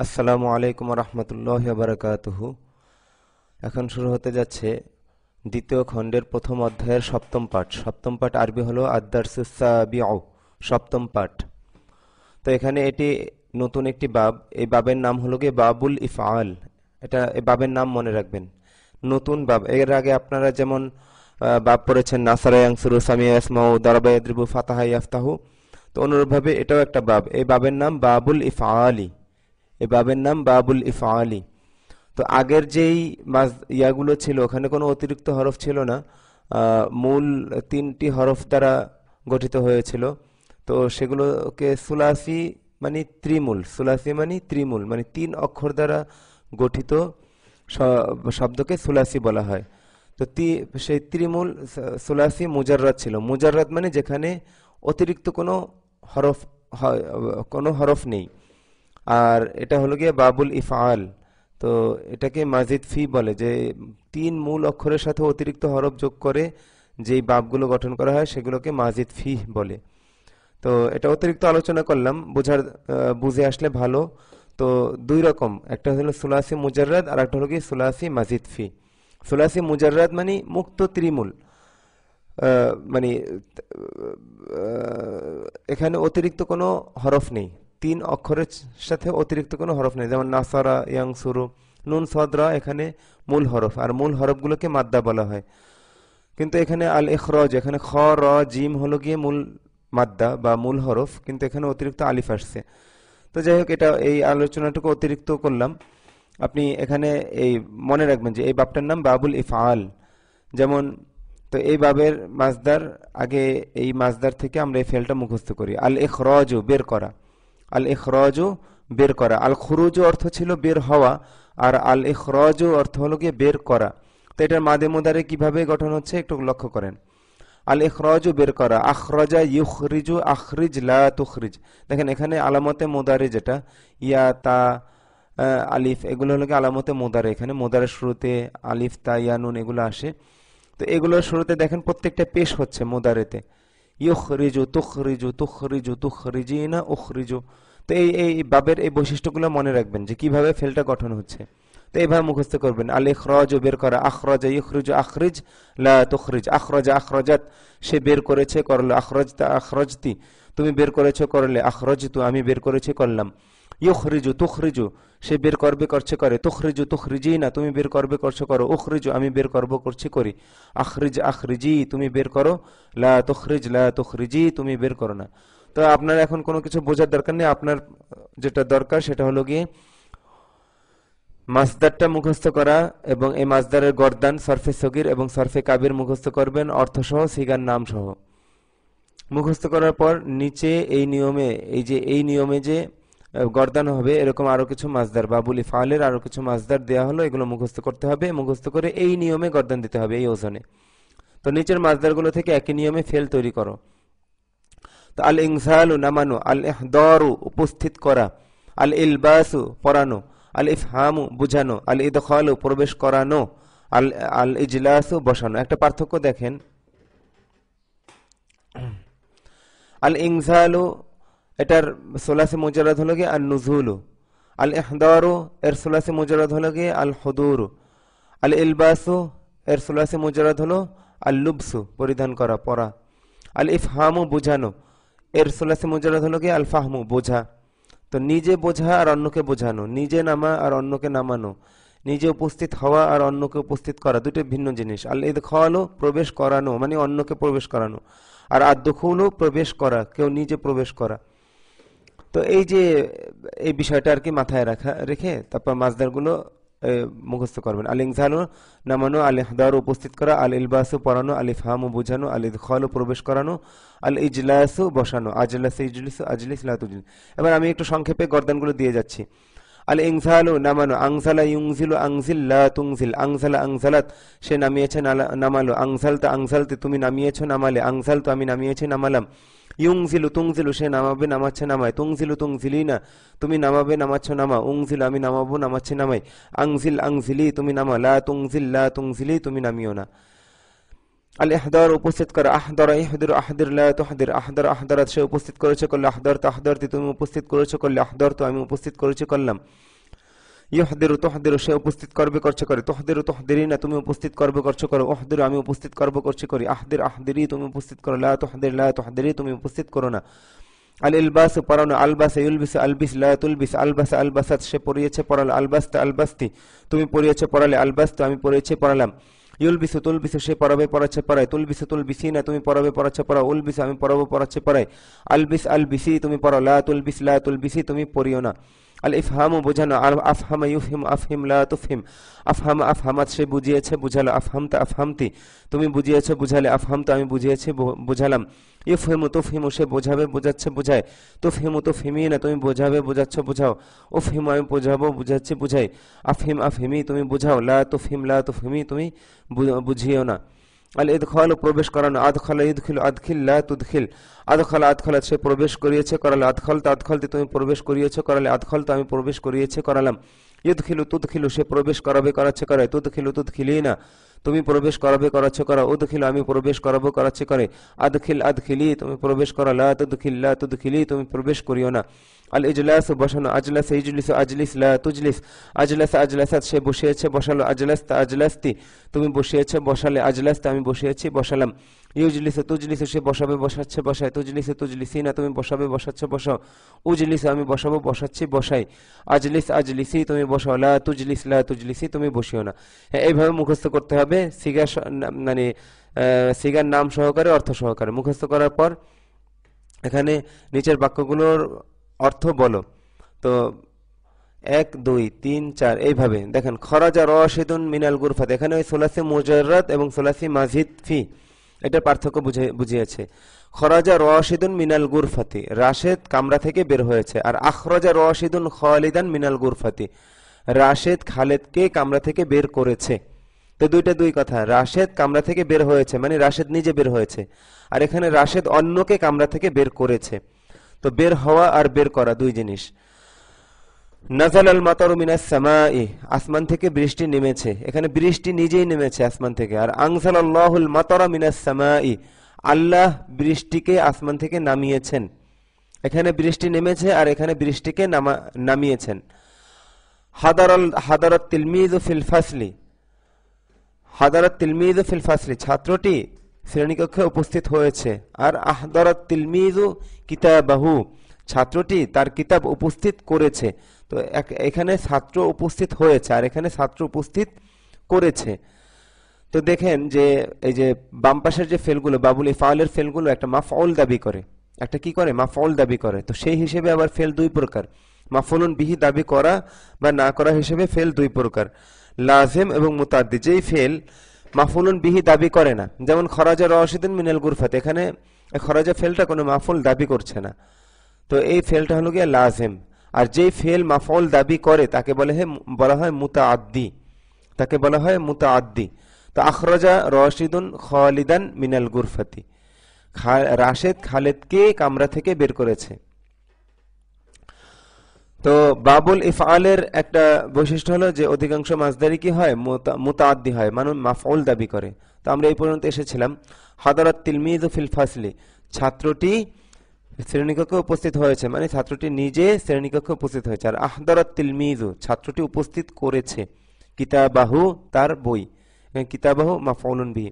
আসসালামু আলাইকুম রহমতুল্লাহ বারাকাতুহু। এখন শুরু হতে যাচ্ছে দ্বিতীয় খণ্ডের প্রথম অধ্যায়ের সপ্তম পাঠ। সপ্তম পাঠ আরবি হলো আদ-দারসুস-সাবিউ, সপ্তম পাঠ। তো এখানে এটি নতুন একটি বাব। এই বাবের নাম হলো গিয়ে বাবুল ইফআল। এই বাবের নাম মনে রাখবেন, নতুন বাব। এর আগে আপনারা যেমন বাব পড়েছেন নাসারা ইয়ানসুরু, সামিয়া ইয়াসমাউ, দারাবা ইয়াদরিবু, ফাতাহা ইয়াফতাহু। তো অনুরূপভাবে এটাও একটা বাব। এই বাবের নাম বাবুল ইফআলি। এই বাবের নাম বাবুল ইফআলি। তো আগের যেই ইয়াগুলো ছিল ওখানে কোনো অতিরিক্ত হরফ ছিল না। মূল তিনটি হরফ দ্বারা গঠিত হয়েছিল। তো সেগুলোকে সুলাসি মানে ত্রিমূল, সুলাসি মানে ত্রিমূল মানে তিন অক্ষর দ্বারা গঠিত শব্দকে সুলাসি বলা হয়। তো সেই ত্রিমূল সুলাসি মুজাররাদ ছিল। মুজাররাদ মানে যেখানে অতিরিক্ত হরফ কোনো হরফ নেই। আর এটা হলো গিয়ে বাবুল ইফআল। তো এটাকে মাজিদ ফি বলে, যে তিন মূল অক্ষরের সাথে অতিরিক্ত হরফ যোগ করে যেই বাবগুলো গঠন করা হয় সেগুলোকে মাজিদ ফি বলে। তো এটা অতিরিক্ত আলোচনা করলাম, বুঝে আসলে ভালো। তো দুই রকম, একটা হলো সুলাসি মুজাররাদ আর একটা হলো কি সুলাসি মাজিদ ফি। সুলাসি মুজাররাদ মানে মুক্ত ত্রিমূল, মানে এখানে অতিরিক্ত কোনো হরফ নেই। তিন অক্ষরের সাথে অতিরিক্ত কোনো হরফ নেই, যেমন নাসারা, ইয়াংসুরু, নুন, সদরা এখানে মূল হরফ, আর মূল হরফগুলোকে মাদ্দা বলা হয়। কিন্তু এখানে আল ইখরাজ, এখানে খ র জিম হলো গিয়ে মূল মাদ্দা বা মূল হরফ, কিন্তু এখানে অতিরিক্ত আলিফ আসছে। তো যাই হোক, এটা এই আলোচনাটুকু অতিরিক্ত করলাম। আপনি এখানে এই মনে রাখবেন যে এই বাবটার নাম বাবুল ইফআল। যেমন, তো এই বাবের মাজদার, আগে এই মাজদার থেকে আমরা এই ফেলটা মুখস্থ করি। আল ইখরাজু, বের করা। আল ইখরাজু, বের করা। আল খুরুজু অর্থ ছিল বের হওয়া, আর আল ইখরাজু অর্থ হলো গিয়ে বের করা। তো এটার মাদে মুদারে কিভাবে গঠন হচ্ছে একটু লক্ষ্য করেন। আল ইখরাজু, বের করা। আখরাজা ইউখরিজু, আখরিজ লা তুখরিজ। দেখেন এখানে আলামতে মুদারে যেটা ইয়া, তা, আলিফ, এগুলো হলো গিয়ে আলামতে মুদারে। এখানে মুদারের শুরুতে আলিফ, তা, ইয়া, নুন এগুলো আসে। তো এগুলোর শুরুতে দেখেন প্রত্যেকটা পেশ হচ্ছে মুদারেতে। ইউখরিজু, তুখরিজু, তুখরিজু, তুখরিজিনা, উখরিজু। তো এই এই বাবের এই বৈশিষ্ট্যগুলো মনে রাখবেন যে কিভাবে ফেলটা গঠন হচ্ছে। তো এইভাবে মুখস্থ করবেন। আল ইখরাজু, বের করা। আখরাজা ইখরিজু, আখরিজ লা তুখরিজ। আখরাজা, আখরাজাত, সে বের করেছে, করলো। আখরাজতা, আখরাজতি, তুমি বের করেছো, করলে। আখরাজতু, আমি বের করেছি, করলাম। ইউখরিজু, তুখরিজু, সে বের করবে, করছে, করে। তুখরিজু, তুখরিজিনা, তুমি বের করবে, করছো, করো। উখরিজু, আমি বের করব, করছি, করি। আখরিজ, আখরিজি, তুমি বের করো। লা তুখরিজ, লা তুখরিজি, তুমি বের করো না। তো আপনার এখন কোনো কিছু বোঝার দরকার নেই। আপনার যেটা দরকার সেটা হলো গিয়ে মাসদারটা মুখস্থ করা, এবং এই মাসদারের গর্দান সরফে সগির এবং সরফে কাবির মুখস্থ করবেন, অর্থসহ, সিগার নাম সহ। মুখস্থ করার পর নিচে এই নিয়মে, এই নিয়মে যে গর্দান হবে, এরকম আরো কিছু মাসদার, বাবুল ইফআলের আরো কিছু মাসদার দেয়া হলো, এগুলো মুখস্থ করতে হবে। মুখস্থ করে এই নিয়মে গর্দান দিতে হবে, এই ওজনে। তো নিচের মাসদারগুলো থেকে একই নিয়মে ফেল তৈরি করো। তো আল ইনসালু, নামানো। আল ইহদারু, উপস্থিত করা। আল ইলবাসু, পরানো। আল ইফহামু, বুঝানো। আল ইদখালু, প্রবেশ করানো। আল আল ইজলাসু, বসানো। একটা পার্থক্য দেখেন। আল ইনসালু, এটার সোলাসে মুজারাদ হলো গিয়ে আল নুজুলু। আল ইহদারু, এর সোলাসে মুজারাদ হলো গিয়ে আল হুদুরু। আল ইলবাসু, এর সোলাসে মুজারাদ হলো আল লুবসু, পরিধান করা, পরা। আল ইফহামু, বুঝানো, এর সোলাসে মুজারাদ হলো গিয়ে আল ফাহমু, বোঝা। তো নিজে বোঝা আর অন্যকে বোঝানো, নিজে নামা আর অন্যকে নামানো, নিজে উপস্থিত হওয়া আর অন্যকে উপস্থিত করা, দুটো ভিন্ন জিনিস। আল ইদখালু, প্রবেশ করানো মানে অন্যকে প্রবেশ করানো। আর আদ-দুখুলু, প্রবেশ করা, কেউ নিজে প্রবেশ করা। তো এই বিষয়টা আর কি মাথায় রেখে তারপর মাসদারগুলো মুখস্থ করবেন। আল ইনসালু, নামানো। আল ইহদারু, উপস্থিত করা। আল ইলবাসু, পরানো। আল ইফহামু, বুঝানো। আল ইদখালু, প্রবেশ করানো। আল ইজলাসু, বসানো। আজলাসু, ইজলিসু, আজলিস, লা তুজলিস। এবার আমি একটু সংক্ষেপে গর্দানগুলো দিয়ে যাচ্ছি। আল ইনসালু, নামানো। আংসালা ইউনজিলু, আংজিল লা তুনজিল। আংসালা, আংসালাত, সে নামিয়েছে, নামালো। আংসালতা, আংসালতে, তুমি নামিয়েছো, নামালে। আংসালতু, আমি নামিয়েছি, নামালাম। ইউংজিলু, তুংজিলু, সে নামাবে, নামাচ্ছে, নামায়। তুংজিলু, তুংজিলিনা, তুমি নামাবে, নামাচ্ছ, নামা। উংজিল, আমি নামাবো, নামাচ্ছি, নামাই। আংজিল, আংজিলি, তুমি নামা। লা তুংজিল, লা তুংজিলি, তুমি নামিও না। আল ইহদার উপস্থিত করা, আহদারা ইহদির আহদির লা তুহদির, আহদার আহদারাত সে উপস্থিত করেছে করলে, আহদার তাহদারতি তুমি উপস্থিত করেছো করলে, আহদার তো আমি উপস্থিত করেছি করলাম। ইহদিরু তুহদিরু সে উপস্থিত করবে করছে করে, তুহদিরু তুহদিরিনা তুমি উপস্থিত করবে করছো করো, উহদিরু আমি উপস্থিত করবো করছি করি, আহদির আহদিরি তুমি উপস্থিত করো, লা তুহদিরি তুমি উপস্থিত করো না। আল ইলবাস পরানো, আলবাস ইউলবিস আলবিস লা তুলবিস, আলবাস আলবাসাত সে পরিয়েছে পরালো, আলবাস্তা আলবাস্তি তুমি পরিয়েছে পরালে, আলবাস্ত আমি পরিয়েছে পরালাম। ইউলবিসু তুলবিসু সে পরাবে পড়াচ্ছে পড়ায়, তুলবিসু তুলবিসিনা তুমি পরাবে পড়াচ্ছে পড়াও, উলবিসু আমি পরাবো পড়াচ্ছে পড়াই, আলবিস আলবিসি তুমি পড়াও, লা তুলবিসি তুমি পড়িও না। আল ইফহামু বোঝানো, আফহামা ইউফহিম আফহিম লা তুফহিম, আফহামা আফহামাত সে বুঝিয়েছে বুঝালো, আফহামতা আফহামতি তুমি বুঝিয়েছে বুঝালে, আফহামতা আমি বুঝিয়েছি বুঝালাম। ইফহিমু তুফহিমু সে বোঝাবে বোঝাচ্ছে বুঝায়, তুফহিমু তুফহিমিনা তুমি বোঝাবে বোঝাচ্ছ বুঝাও, উফহিমু আমি বোঝাবো বুঝাচ্ছি বুঝাই, আফহিম আফহিমি তুমি বুঝাও, লা তুফহিমি তুমি বুঝিও না। আল ইদখাল প্রবেশ করানো, আদখালা ইদখিল আদখিল লা তুদখিল, আদখালা আদখালাত সে প্রবেশ করিয়েছে করালে, আদখালতা আদখালতে তুমি প্রবেশ করিয়েছে করালে, আদখালতা আমি প্রবেশ করিয়েছে করালাম। ইদখিলু তুদখিলু সে প্রবেশ করাবে করাচ্ছে করায়, তুদখিলু তুদখিলিনা তুমি প্রবেশ করাবে করাচ্ছে করা, উদখিল আমি প্রবেশ করাবো করাচ্ছে করে, আদখিল আদখিলি তুমি প্রবেশ করা, লা তুদখিলি তুমি প্রবেশ করিও না। আল ইজলাস বসানো, আজলাস ইজলিস আজলিস লা তুজলিস, আজলাস আজলাসাত সে বসিয়েছে বসালো, আজলাস্তা আজলাস্তি তুমি বসিয়েছে বসালে, আজলাস্তা আমি বসিয়েছি বসালাম। ইউজলিস তুজলিস সে বসাবে বসাচ্ছে বসায়, তুজলিস তুজলিসিনা তুমি বসাবে বসাচ্ছে বসাও, উজলিস আমি বসাবো বসাচ্ছি বসাই, আজলিস আজলিসি তুমি বসাও, লা তুজলিসি তুমি বসিও না। এইভাবে মুখস্থ করতে হবে সিগা, মানে সিগার নাম সহকারে অর্থ সহকারে। মুখস্থ করার পর এখানে নিচের বাক্যগুলোর অর্থ বলো। তো 1 2 3 4 এইভাবে দেখেন, খরাজা রাশিদুন মিনাল গুরফাত, এখানে ওই সোলাসি মুজাররাদ এবং সোলাসি মাজিদ ফি এটার পার্থক্য বুঝিয়েছে। খরাজা রাশিদুন মিনাল গুরফাতি, রাশেদ কামরা থেকে বের হয়েছে, আর আখরাজা রাশিদুন খালিদান মিনাল গুরফাতি, রাশেদ খালেদকে কামরা থেকে বের করেছে। তো দুই কথা, রাশেদ কামরা থেকে বের হয়েছে মানে রাশেদ নিজে বের হয়েছে, আর এখানে রাশেদ অন্যকে কামরা থেকে বের করেছে। তো বের হওয়া আর বের করা দুই জিনিস। নাজাল আল মাতারু মিনাস সামাই, আসমান থেকে বৃষ্টি নেমেছে, এখানে বৃষ্টি নিজেই নেমেছে আসমান থেকে। আর আনজালাল্লাহুল মাতারা মিনাস সামাই, আল্লাহ বৃষ্টিকে আসমান থেকে নামিয়েছেন। এখানে বৃষ্টি নেমেছে আর এখানে বৃষ্টিকে নামিয়েছেন। হাদারাত তিলমিযু ফিল ফাসলি, হাদারাত তিলমিযু ফিল ফাসলি ছাত্রটি শ্রেণীকক্ষে উপস্থিত হয়েছে। আর আহদারাত তিলমিযু কিতাবাহু, ছাত্রটি তার কিতাব উপস্থিত করেছে। তো এখানে ছাত্র উপস্থিত হয়েছে আর এখানে ছাত্র উপস্থিত করেছে। তো দেখেন যে এই যে বাম পাশের যে ফেলগুলো, বাবুল ইফআলের ফেলগুলো একটা মাফউল দাবি করে, একটা কি করে মাফউল দাবি করে। তো সেই হিসেবে আবার ফেল দুই প্রকার, মাফউলুন বিহি দাবি করা বা না করা হিসেবে ফেল দুই প্রকার, লাজিম এবং মুতাদ্দি। যেই ফেল মাফউলুন বিহি দাবি করে না, যেমন খরাজা রাশিদুন মিনাল গুরফাত, এখানে খরাজা ফেলটা কোনো মাফউল দাবি করছে না, তো এই ফেলটা হলো গিয়ে লাজিম। আর যেই ফেল মাফউল দাবি করে তাকে বলা হয় মুতাআদ্দি, তাকে বলা হয় মুতাআদ্দি। তো আখরাজা রাশিদুন খালিদান মিনাল গুরফাতি, রাশেদ খালেদকে কামরা থেকে বের করেছে। তো বাবুল ইফআলের একটা বৈশিষ্ট্য হলো যে অধিকাংশ মাসদারি কি হয়, মুতাআদ্দি হয়, মানে মাফউল দাবি করে। তো আমরা এই পর্যন্ত এসেছিলাম হাদারাত তিলমিযু ফিল ফাসলি, ছাত্রটি শ্রেণীকক্ষে উপস্থিত হয়েছে মানে ছাত্রটি নিজে শ্রেণীকক্ষে উপস্থিত হয়েছে। আর আহদারাত তিলমিযু ছাত্রটি উপস্থিত করেছে, কিতাবাহু তার বই, কিতাবাহু মাফউলুন বিহি।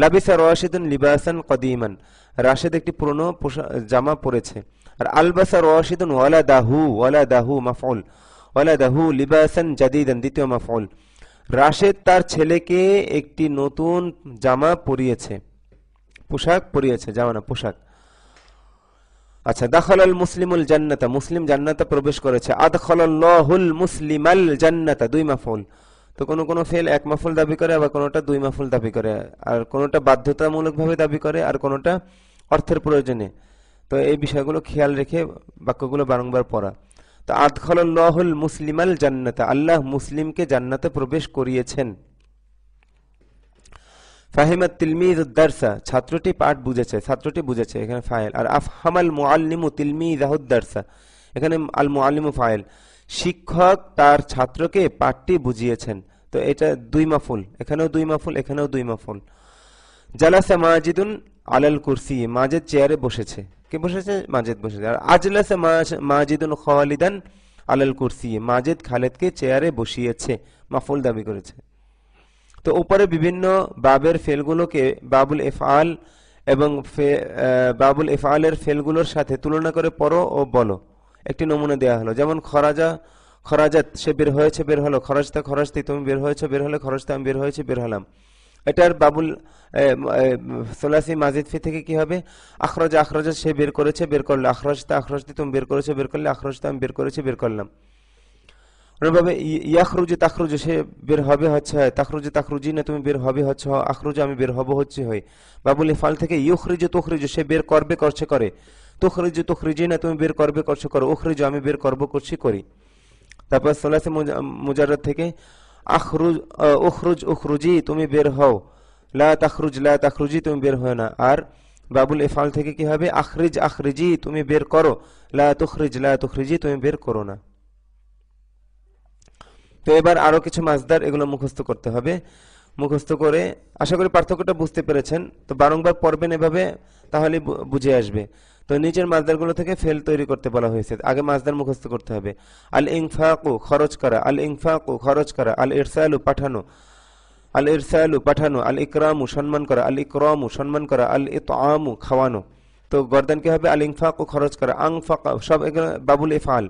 লাবিসা রাশিদুন লিবাসান কদিমান, রাশেদ একটি পুরনো জামা পরেছে। আর আলবাসা রাশিদুন ওয়ালাদাহু মাফউল, ওয়ালাদাহু লিবাসান জাদিদান দ্বিতীয় মাফউল। রাশেদ তার ছেলেকে একটি নতুন জামা পরিয়েছে, পোশাক পরিয়েছে, জামা না পোশাক। আচ্ছা, দাখালাল মুসলিমুল জান্নাতা, মুসলিম জান্নাতে প্রবেশ করেছে। আদখালাল্লাহুল মুসলিমাল জান্নাতা দুই মাফউল। তো কোন ফেল এক মাফউল দাবি করে, আবার কোনটা দুই মাফউল দাবি করে, আর কোনটা বাধ্যতামূলকভাবে দাবি করে, আর কোনটা অর্থের প্রয়োজনে। তো এই বিষয়গুলো খেয়াল রেখে বাক্যগুলো বারংবার পড়া। তো আদখালাল্লাহুল মুসলিমাল জান্নাতা, আল্লাহ মুসলিমকে জান্নাতে প্রবেশ করিয়েছেন। ফাহিমাত তিলমিযুদ দারসা, ছাত্রটি পাঠ বুঝেছে, ছাত্রটি বুঝেছে, এখানে ফাইল। আর আফহামাল মুআল্লিমু তিলমিযাহুদ দারসা, এখানে আল মুআল্লিমু ফাইল, শিক্ষক তার ছাত্রকে পাঠটি বুঝিয়েছেন। তো এটা দুই মাফুল, এখানেও দুই মাফুল, এখানেও দুই মাফুল। জালাসা মাজিদুন আলাল কুরসি, মাজেদ চেয়ারে বসেছে। কে বসেছে? মাজেদ বসেছে। আর আজলাসা মাজিদুন খালিদান আলাল কুরসি, মাজেদ খালেদকে চেয়ারে বসিয়েছে, মাফউল দাবি করেছে। তো উপরে বিভিন্ন বাবের ফেলগুলোকে বাবুল ইফআল এবং বাবুল ইফআলের ফেলগুলোর সাথে তুলনা করে পড়ো ও বলো। একটি নমুনা দেওয়া হলো, যেমন খরাজা খরাজাত, সে বের হয়েছে বের হলো, খরচতা খরচতি, তুমি বের হয়েছে বের হলে, খরচতা আমি বের হয়েছে বের হলাম। এটার বাবুল সোলাসি মাজিদ ফি থেকে কি হবে? আখরজা আখরজা, সে বের করেছে বের করলো, আখরজতা আখরজতি, তুমি বের করেছো বের করলে, আখরজতা আমি বের করেছি বের করলাম। অনুভাবে ইয়াখরুজু তাখরুজু, সে বের হবে হচ্ছে হয়, তাখরুজু তাখরুজি না, তুমি বের হবে হচ্ছে হয়, আখরুজু আমি বের হব হচ্ছে হয়। বাবুল ইফআল থেকে ইউখরিজু তুখরিজু, সে বের করবে করছে করে, তুখরিজু তুখরিজি না, তুমি বের করবে করছে করো, উখরিজু আমি বের করব করছি করি। তারপর সোলাসি মুজাররদ থেকে আখরুজ উখরুজ উখরুজি, তুমি বের হও, লা তাখরুজ লা তাখরুজি, তুমি বের হয় না। আর বাবুল ইফআল থেকে কি হবে? আখরিজ আখরিজি, তুমি বের করো, লা তুখরিজ লা তুখরিজি, তুমি বের করো না। তো এবার আরো কিছু মাসদার, এগুলো মুখস্থ করতে হবে। মুখস্থ করে আশা করি পার্থক্যটা বুঝতে পেরেছেন। তো বারংবার পড়বেন এভাবে, তাহলে বুঝে আসবে। তো নিচের মাসদারগুলো থেকে ফেল তৈরি করতে বলা হয়েছে, আগে মাসদার মুখস্থ করতে হবে। আল ইনফাকু খরচ করা, আল ইনফাকু খরচ করা, আল ইরসালু পাঠানো, আল ইরসালু পাঠানো, আল ইকরামু সম্মান করা, আল ইকরামু সম্মান করা, আল ইতআমু খাওয়ানো। তো গর্দান কি হবে? আল ইনফাকু খরচ করা, আনফাকা সব এগুলো বাবুল ইফআল।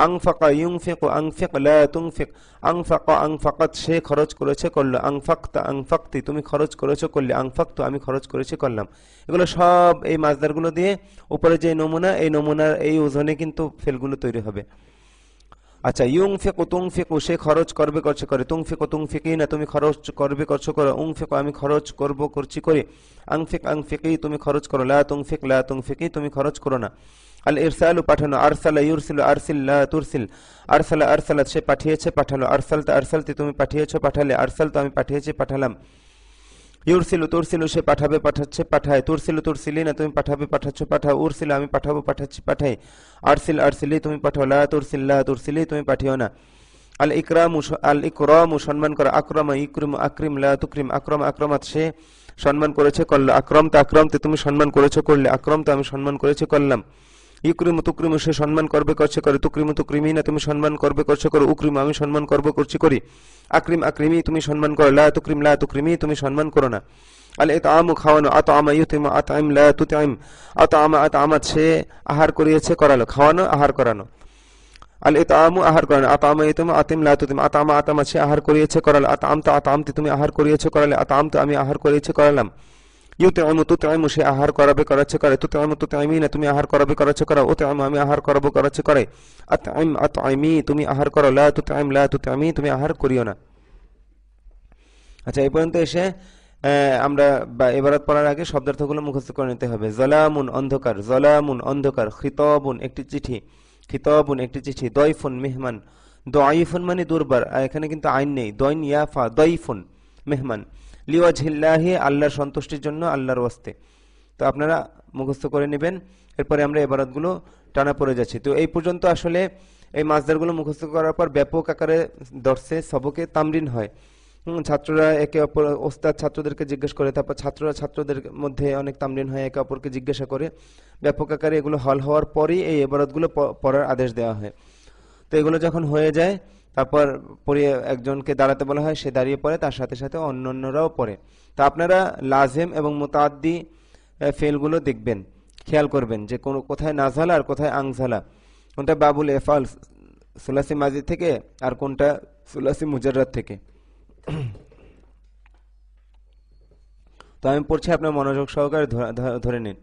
আনফাকা ইউনফিকু আনফিক লা তুনফিক, আনফাকা আনফাকাত, সে খরচ করেছে করলো, আনফাকতা আনফাকতি, তুমি খরচ করেছো করলে, আনফাকতু আমি খরচ করেছি করলাম। এগুলো সব এই মাসদারগুলো দিয়ে উপরে যে নমুনা, এই নমুনার এই ওজনে কিন্তু ফেলগুলো তৈরি হবে। আচ্ছা, ইউনফিকু তুনফিকু, সে খরচ করবে করছে করে, তুনফিকু তুনফিকিনা, তুমি খরচ করবে করছো করো, উনফিকু আমি খরচ করব করছি করি, আনফিক আনফিকি, তুমি খরচ করো, লা তুনফিক লা তুনফিকি, তুমি খরচ করো না। আল ইরসালু পাঠানো, আরসালা ইউরসিলু আরসিল লা তুরসিল, আরসালা আরসালাত, সে পাঠিয়েছে পাঠালো, আরসালতা আরসালতি, তুমি পাঠিয়েছো পাঠালে, আরসালতু আমি পাঠিয়েছি পাঠালাম। ইউরসিলু তুরসিলু, সে পাঠাবে পাঠাচ্ছে পাঠায়, তুরসিলু তুরসিলিনা, তুমি পাঠাবে পাঠাচ্ছ পাঠাও, উরসিলু আমি পাঠাবো পাঠাচ্ছি পাঠাই, আরসিল আরসিলি, তুমি পাঠাও, লা তুরসিল লা তুরসিলি, তুমি পাঠিও না। আল ইকরামু আল ইকরামু সম্মান করা, আকরামা ইকরিমু আকরিম লা তুকরিম, আকরাম আক্রমাত, সে সম্মান করেছে করলো, আকরামতা আকরামতে, তুমি সম্মান করেছো করলে, আকরামতা আমি সম্মান করেছি করলাম। ইকরিমু তুকরিমু, সে সম্মান করবে করছে করে, তুকরিমু তুকরিমিনা, তুমি সম্মান করবে করছে করো, উকরিমু আমি সম্মান করব করছি করি, আকরিম আকরিমি, তুমি সম্মান করো, লা তুকরিম লা তুকরিমি, তুমি সম্মান করো না। আল ইতআমু খাওয়ানো, আতআমা ইউতিমু আতআম লা তুতআম, আতআমা আতআমাত, সে আহার করিয়েছে করালো, খাওয়ানো আহার করানো। আল ইতআমু আহার করানো, আতআমা ইউতিমু আতিম লা তুতিম, আতআমা আতআমাত, সে আহার করিয়েছে করালো, আতআমতা আতআমতি, তুমি আহার করিয়েছে করালে, আতআমতু আমি আহার করিয়েছে করালাম। ইউতিমু তুতআমু, সে আহার করাবে করাচ্ছে করে, তুতআমু তুতআমিনা, তুমি আহার করাবে করাচ্ছে করাও, উতআমু আমি আহার করাবো করাচ্ছে করে, আতআম আতআমি, তুমি আহার করো, লা তুতআম লা তুতআমি, তুমি আহার করিও না। আচ্ছা, এই পর্যন্ত এসে আমরা ইবারত পড়ার আগে শব্দার্থগুলো মুখস্থ করে নিতে হবে। জলামুন অন্ধকার, জলামুন অন্ধকার, খিতাবুন একটি চিঠি, খিতাবুন একটি চিঠি, দয়ফুন মেহমান, দয়ফুন মানে দুর্বার, এখানে কিন্তু আইন নেই, দয়ন ইয়াফা, দয়ফুন মেহমান, লিওয়াজহিল্লাহি আল্লাহর সন্তুষ্টির জন্য, আল্লাহর ওয়াস্তে। তো আপনারা মুখস্থ করে নেবেন, এরপরে আমরা ইবারতগুলো টানা পড়ে যাচ্ছি। তো এই পর্যন্ত আসলে এই মাসদারগুলো মুখস্থ করার পর ব্যাপক আকারে দর্শে সবকে তামরিন হয়। ছাত্ররা একে অপর, ওস্তাদ ছাত্রদেরকে জিজ্ঞেস করে, তারপর ছাত্ররা ছাত্রদের মধ্যে অনেক তামরিন হয়, একে অপরকে জিজ্ঞাসা করে, ব্যাপক আকারে এগুলো হল হওয়ার পরেই এই ইবারতগুলো পড়ার আদেশ দেওয়া হয়। তো এগুলো যখন হয়ে যায়, তারপর পড়িয়ে একজনকে দাঁড়াতে বলা হয়, সে দাঁড়িয়ে পড়ে, তার সাথে সাথে অন্যান্যরাও পড়ে। তা আপনারা লাজেম এবং মুতাআদ্দি ফেলগুলো দেখবেন, খেয়াল করবেন যে কোন কোথায় নাজালা আর কোথায় আংজালা, কোনটা বাবুল এফাল সুলাসি মাজিদ থেকে আর কোনটা সুলাসি মুজাররাদ থেকে। তো আমি পড়ছি, আপনার মনোযোগ সহকারে ধরে নিন।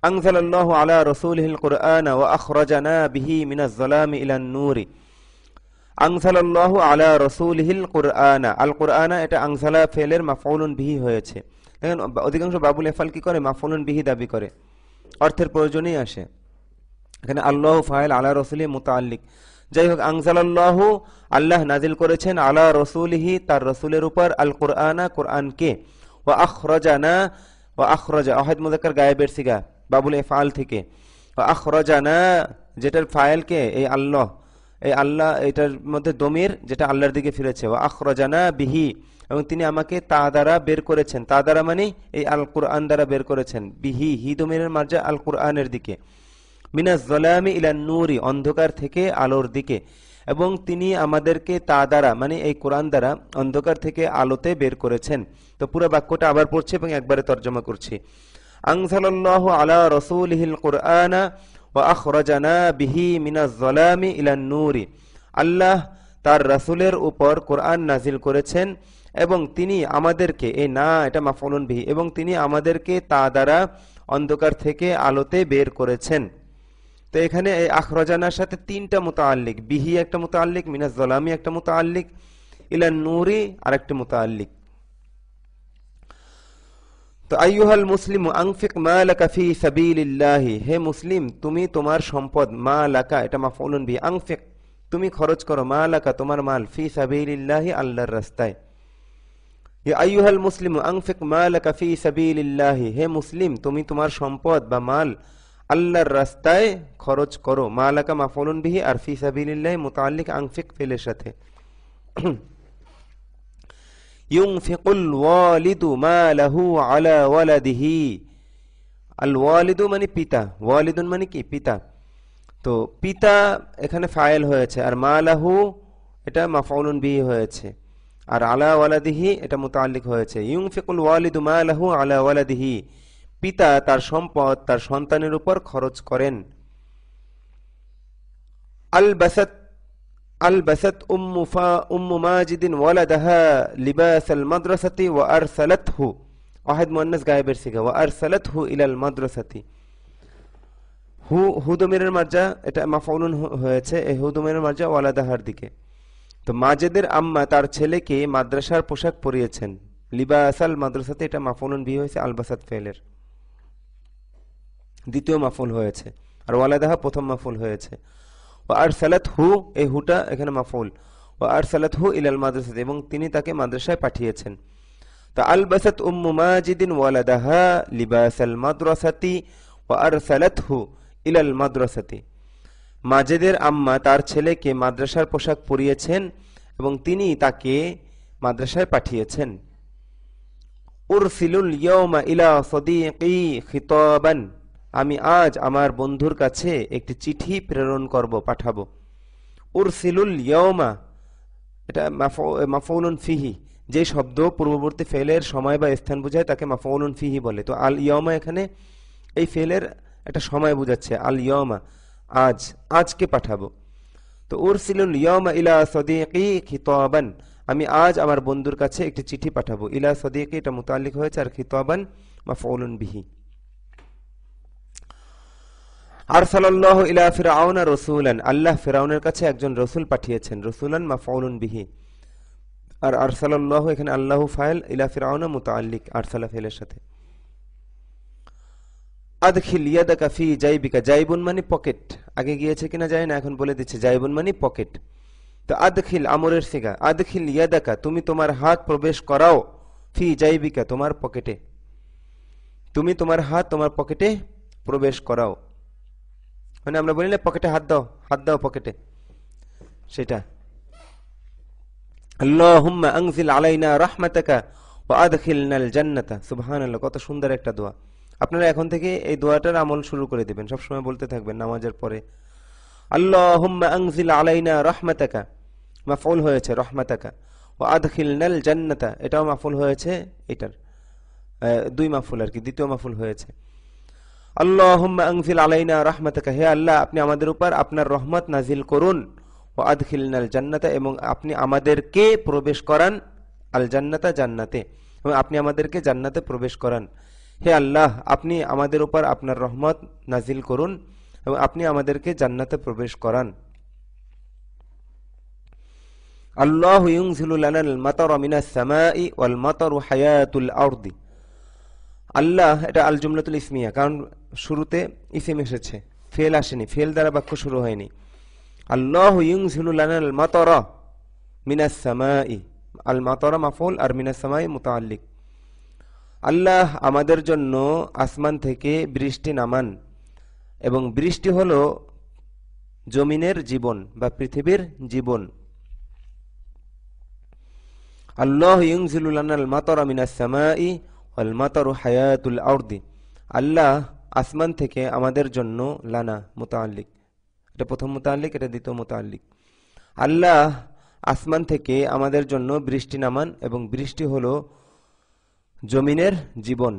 আনজালাল্লাহু আলা রাসূলিহিল কুরআনা ওয়া আখরাজানা বিহি মিনাজ যালামি ইলান নূরি। আনজালাল্লাহু আলা রাসূলিহিল কুরআনা, আল কুরআনা এটা আনজালা ফেলের মাফউলুন বিহি হয়েছে। দেখেন অধিকাংশ বাবুল এফাল কি করে? মাফউলুন বিহি দাবি করে, অর্থের প্রয়োজনেই আসে। এখানে আল্লাহু ফাইল, আলা রাসূলি মুতাআল্লিক। যাই হোক, আনজালাল্লাহু আল্লাহ নাজিল করেছেন, আলা রাসূলিহি তার রাসূলের উপর, আল কুরআনা কুরআনকে, ওয়া আখরাজানা, ওয়া আখরাজা ওয়াহিদ মুযাক্কার গায়েবের সিগা বাবুল ইফআল থেকে, ওয়া আখরাজানা যেটার ফাইল কে এই আল্লাহ, এই আল্লাহ, এটার মধ্যে দমির যেটা আল্লাহর দিকে ফিরেছে, ওয়া আখরাজানা বিহি, এবং তিনি আমাকে তা দ্বারা বের করেছেন, তা দ্বারা মানে এই আল কুরআন দ্বারা বের করেছেন, বিহি হি দমিরের মার্জা আল কুরআনের দিকে, মিনাজ যালামি ইলান নূরি, অন্ধকার থেকে আলোর দিকে, এবং তিনি আমাদেরকে তা দ্বারা মানে এই কোরআন দ্বারা অন্ধকার থেকে আলোতে বের করেছেন। তো পুরো বাক্যটা আবার পড়ছি এবং একবারে তর্জমা করছি। আনজালাল্লাহু আলা রাসূলিহিল কুরআনা ওয়া আখরাজানা বিহি মিনাজ যালামি ইলান নূরি, আল্লাহ তার রাসূলের উপর কোরআন নাজিল করেছেন এবং তিনি আমাদেরকে, এই না এটা মাফউলুন বিহি, এবং তিনি আমাদেরকে তা দ্বারা অন্ধকার থেকে আলোতে বের করেছেন। তো এখানে এই আখরাজানার সাথে তিনটা মুতাআল্লিক, বিহি একটা মুতাআল্লিক, মিনাজ যালামি একটা মুতাআল্লিক, ইলান নূরি আরেকটা মুতাআল্লিক। তো আইয়ুহাল মুসলিমু আনফিক মালাকা ফি সাবিলিল্লাহি, হে মুসলিম তুমি তোমার সম্পদ, মালাকা এটা মাফউলুন বিহি, আনফিক তুমি খরচ করো, মালাকা তোমার মাল, ফি সাবিলিল্লাহি আল্লাহর রাস্তায়। ইয়া আইয়ুহাল মুসলিমু আনফিক মালাকা ফি সাবিলিল্লাহি, হে মুসলিম তুমি তোমার সম্পদ বা মাল আল্লাহর রাস্তায় খরচ করো। মালাকা মাফউলুন বিহি আর ফি সাবিলিল্লাহি মুতাআল্লিক আনফিক ফিলের সাথে। ইউনফিকুল ওয়ালিদু মালাহু আলা ওয়ালাদিহি, আল ওয়ালিদু মানে পিতা, ওয়ালিদুন মানে কি পিতা, তো পিতা এখানে ফাইল হয়েছে, আর মালাহু এটা মাফউলুন বিহি হয়েছে, আর আলা ওয়ালাদিহি এটা মুতাআল্লিক হয়েছে। ইউনফিকুল ওয়ালিদু মালাহু আলা ওয়ালাদিহি, পিতা তার সম্পদ তার সন্তানের উপর খরচ করেন। আলবাসাত উম্মু মাজিদিন ওয়ালাদাহা লিবাসাল মাদ্রাসাতি ওয়া আরসালাতহু, ওয়াহিদ মুআন্নাস গায়েবের সিগা, ওয়া আরসালাতহু ইলাল মাদ্রাসাতি। হুদমিরের মার্জা এটা মাফউলুন হয়েছে, এই হুদমিরের মার্জা ওয়ালাদাহার দিকে। তো মাজেদের আম্মা তার ছেলেকে মাদ্রাসার পোশাক পরিয়েছেন, লিবাসাল মাদ্রাসাতি এটা মাফউলুন বিহি হয়েছে আলবাসাত ফেলের দ্বিতীয় মাফউল হয়েছে, আর ওয়ালাদাহা প্রথম মাফউল হয়েছে। ওয়া আরসালাতহু এই হুটা এখানে মাফউল, ওয়া আরসালাতহু ইলাল মাদ্রাসাতি এবং তিনি তাকে মাদ্রাসায় পাঠিয়েছেন। তো আলবাসাত উম্মু মাজিদিন ওয়ালাদাহা লিবাসাল মাদ্রাসাতি ওয়া আরসালাতহু ইলাল মাদ্রাসাতি, মাজেদের আম্মা তার ছেলেকে মাদ্রাসার পোশাক পরিয়েছেন এবং তিনি তাকে মাদ্রাসায় পাঠিয়েছেন। উরসিলুল ইয়াওমা ইলা সাদীকি খিতাবান, আমি আজ আমার বন্ধুর কাছে একটি চিঠি প্রেরণ করব, পাঠাবো। উরসিলুল ইয়াওমা এটা মাফউলুন ফিহি, যে শব্দ পূর্ববর্তী ফেলের সময় বা স্থান বোঝায় তাকে মাফউলুন ফিহি বলে। তো আল ইয়াওমা এখানে এই ফেলের একটা সময় বোঝাচ্ছে, আল ইয়াওমা আজ, আজকে পাঠাবো। তো উরসিলুল ইয়াওমা ইলা সাদীকি খিতাবান, আমি আজ আমার বন্ধুর কাছে একটি চিঠি পাঠাবো। ইলা সাদীকি এটা মুতাআল্লিক হয়েছে, আর খিতাবান মাফউলুন বিহি। আরসালাল্লাহু ইলা ফিরআউনা রাসূলান, আল্লাহ ফিরআউনের কাছে একজন রাসূল পাঠিয়েছেন, রাসূলান মাফউলুন বিহি, আর আরসালাল্লাহু এখানে আল্লাহু ফাইল, ইলা ফিরআউনা মুতাআল্লিক আরসালা ফিলের সাথে। আদখিল ইয়াদাকা ফি জাইবিকা, জাইবুন মানে পকেট, আগে গিয়েছে কিনা যায় না, এখন বলে দিচ্ছে জাইবুন মানে পকেট। তো আদখিল আমরের সিগা, আদখিল ইয়াদাকা তুমি তোমার হাত প্রবেশ করাও, ফি জাইবিকা তোমার পকেটে, তুমি তোমার হাত তোমার পকেটে প্রবেশ করাও, মানে আমরা বলি না পকেটে হাত দাও, হাত দাও পকেটে, সেটা। আল্লাহুম্মা আনজিল আলাইনা রাহমাতাকা ওয়া আদখিলনাল জান্নাতা, সুবহানাল্লাহ, কত সুন্দর একটা দোয়া। আপনারা এখন থেকে এই দোয়াটার আমল শুরু করে দিবেন, সব সময় বলতে থাকবেন নামাজের পরে। আল্লাহুম্মা আনজিল আলাইনা রাহমাতাকা মাফউল হয়েছে রাহমাতাকা, ওয়া আদখিলনাল জান্নাতা এটাও মাফউল হয়েছে, এটার দুই মাফউল আর কি, দ্বিতীয় মাফউল হয়েছে। আল্লাহুম্মা আনজিল আলাইনা রাহমাতাকা, হে আল্লাহ আপনি আমাদের উপর আপনার রহমত নাজিল করুন, ওয়া আদখিলনাল জান্নাতা এবং আপনি আমাদেরকে প্রবেশ করান, আল জান্নাতা জান্নাতে, এবং আপনি আমাদেরকে জান্নাতে প্রবেশ করান। হে আল্লাহ আপনি আমাদের উপর আপনার রহমত নাজিল করুন এবং আপনি আমাদেরকে জান্নাতে প্রবেশ করান। আল্লাহু ইউনজিলু লানাল মাতারা মিনাস সামাই ওয়াল মাতারু হায়াতুল আরদি, আল্লাহ এটা আল জুমলাতুল ইসমিয়া, কারণ শুরুতে ইসিম এসেছে, ফেল আসেনি, ফেল দ্বারা বাক্য শুরু হয়নি। আল্লাহু ইউনজিলু লানাল মাতারা মিনাস সামাই, আল মাতারা মাফউল আর মিনাস সামাই মুতাআল্লিক। আল্লাহ আমাদের জন্য আসমান থেকে বৃষ্টি নামান, এবং বৃষ্টি হলো জমিনের জীবন বা পৃথিবীর জীবন। আল্লাহ ইউনজিলু লানাল মাতারা মিনাস সামাই ওয়াল মাতারু হায়াতুল আরদি। আল্লাহ আসমান থেকে আমাদের জন্য, লানা মুতাআল্লিক, এটা প্রথম মুতাআল্লিক, এটা দ্বিতীয় মুতাআল্লিক। আল্লাহ আসমান থেকে আমাদের জন্য বৃষ্টি নামান এবং বৃষ্টি হলো জমিনের জীবন।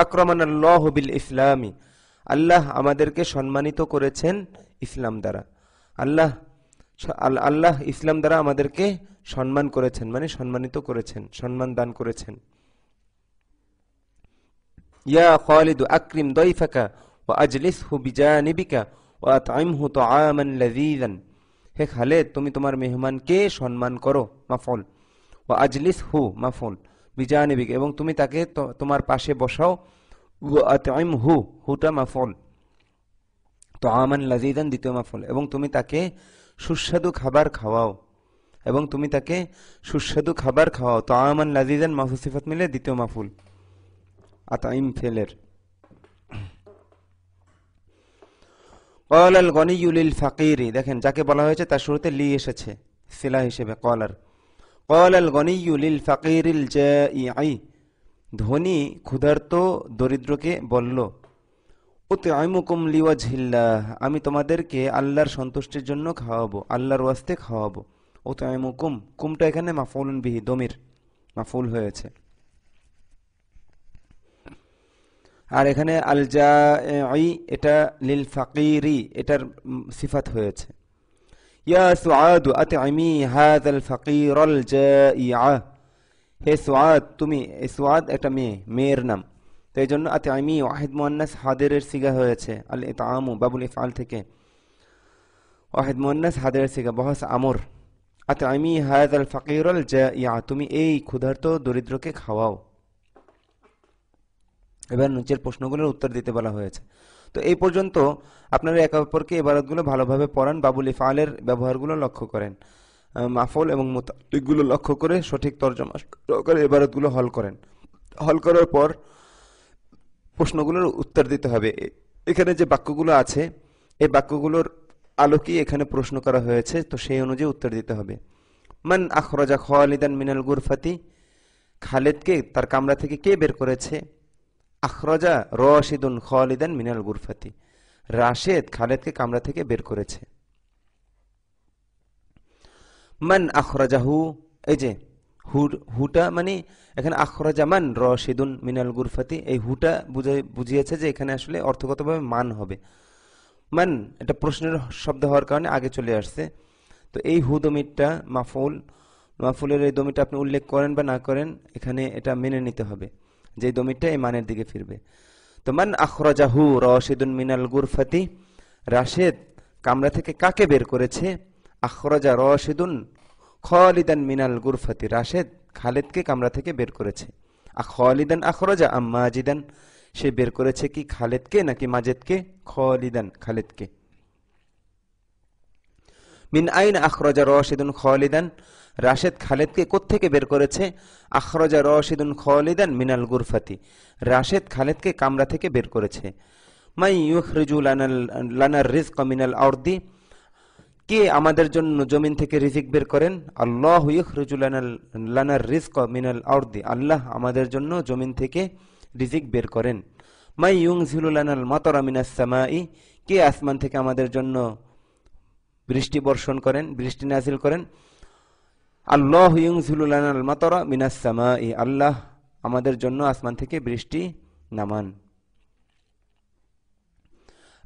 আকরামানাল্লাহু বিল ইসলামি, আল্লাহ আমাদেরকে সম্মানিত করেছেন ইসলাম দ্বারা। আল্লাহ আল্লাহ ইসলাম দ্বারা আমাদেরকে সম্মান করেছেন, মানে সম্মানিত করেছেন, সম্মান দান করেছেন। ইয়া খালিদু আকরিম দাইফাকা ওয়া আজলিসহু বিজানিবিকা ওয়া আত'ইমহু তুআমান লাযীযান। হে খালেদ, তুমি তোমার মেহমানকে সম্মান করো, মাফউল, ওয়া আজলিসহু মাফউল, বিজানিবিকা, এবং তুমি তাকে তোমার পাশে বসাও, ওয়া আত'ইমহু, হুটা মাফউল, তুআমান লাযীযান দ্বিতীয় মাফউল, এবং তুমি তাকে সুস্বাদু খাবার খাওয়াও, এবং তুমি তাকে সুস্বাদু খাবার খাওয়াও। তুআমান লাযীযান মাফউল সিফাত মিলে দ্বিতীয় মাফউল, আত'ইম ফেলের। ক্বালাল গনিয়্যু লিল ফাকিরি, দেখেন যাকে বলা হয়েছে তার শুরুতে লি এসেছে সিলা হিসেবে, ক্বালার। ক্বালাল গনিয়্যু লিল ফাকিরিল জাঈ, ধনী ক্ষুধার্ত দরিদ্রকে বলল, উতঈমুকুম লিওয়াজহিল্লাহ, আমি তোমাদেরকে আল্লাহর সন্তুষ্টির জন্য খাওয়াবো, আল্লাহর ওয়াস্তে খাওয়াবো। উতঈমুকুম, কুমটা এখানে মাফউলুন বিহি, দমির মাফউল হয়েছে, আর এখানে আল জাঈ এটা লিল ফাকিরি, এটার সিফাত হয়েছে। ইয়া সুআদু আতঈমি হাযাল ফাকিরাল জাঈআ, হে সুআদ, তুমি, সুআদ একটা মেয়ে, মেয়ের নাম, তো এই জন্য আতঈমি ওয়াহিদ মুআন্নাস হাদিরের সিগা হয়েছে, আল ইতআমু বাবুল ইফআল থেকে ওয়াহিদ মুআন্নাস হাদিরের সিগা, বহস আমর। আতঈমি হাযাল ফাকিরাল জাঈআ, তুমি এই ক্ষুধার্ত দরিদ্রকে খাওয়াও। এবার নিচের প্রশ্নগুলোর উত্তর দিতে বলা হয়েছে। তো এই পর্যন্ত আপনারা একে অপরকে ইবারতগুলো ভালোভাবে পড়ান, বাবুল ইফআলের ব্যবহারগুলো লক্ষ্য করেন, মাফউল এবং মুতাআল্লিকগুলো লক্ষ্য করে সঠিক তরজমা করে ইবারতগুলো হল করেন। হল করার পর প্রশ্নগুলোর উত্তর দিতে হবে। এখানে যে বাক্যগুলো আছে এই বাক্যগুলোর আলোকেই এখানে প্রশ্ন করা হয়েছে, তো সেই অনুযায়ী উত্তর দিতে হবে। মান আখরাজা খালিদান মিনাল গুরফাতি, খালিদকে তার কামরা থেকে কে বের করেছে? আখরাজা রাশিদুন খালিদান মিনাল গুরফাতি, রাশেদ খালিদকে কামরা থেকে বের করেছে। মান আখরাজাহু, এই যে হুটা মানে এখানে আখরাজা মান রাশিদুন মিনাল গুরফাতি, এই হুটা বুঝিয়েছে যে এখানে আসলে অর্থগতভাবে মান হবে। মান এটা প্রশ্নের শব্দ হওয়ার কারণে আগে চলে আসছে, তো এই হু দমিরটা মাফউল, মাফউলের এই দমিরটা আপনি উল্লেখ করেন বা না করেন এখানে এটা মেনে নিতে হবে যে দমিরটা এই মানের দিকে ফিরবে। তো মান আখরাজাহু রাশিদুন মিনাল গুরফাতি, রাশেদ কামরা থেকে কাকে বের করেছে? আখরাজা রাশিদুন খালিদান মিনাল গুরফাতি, রাশেদ খালিদকে কামরা থেকে বের করেছে। খালিদান আখরাজা আম মাজিদান, সে বের করেছে কি খালিদকে নাকি মাজেদকে? খালিদান, খালিদকে। মিন আইনা আখরাজা রাশিদুন খালিদান, রাশেদ খালিদকে কোত্থেকে বের করেছে? আখরাজা রাশিদুন খালিদান মিনাল গুরফাতি, রাশেদ খালিদকে কামরা থেকে বের করেছে। মাই ইউখরিজু লানার রিজক মিনাল আরদি, কে আমাদের জন্য জমিন থেকে রিজিক বের করেন? আল্লাহু ইউখরিজু লানার রিজক মিনাল আরদি, আল্লাহ আমাদের জন্য জমিন থেকে রিজিক বের করেন। মাই ইউনজিলু লানাল মাতারা মিনাস সামাই, কে আসমান থেকে আমাদের জন্য বৃষ্টি বর্ষণ করেন, বৃষ্টি নাজিল করেন? আল্লাহু ইউনজিলু লানাল মাতারা মিনাস সামাই, আল্লাহ আমাদের জন্য আসমান থেকে বৃষ্টি নামান।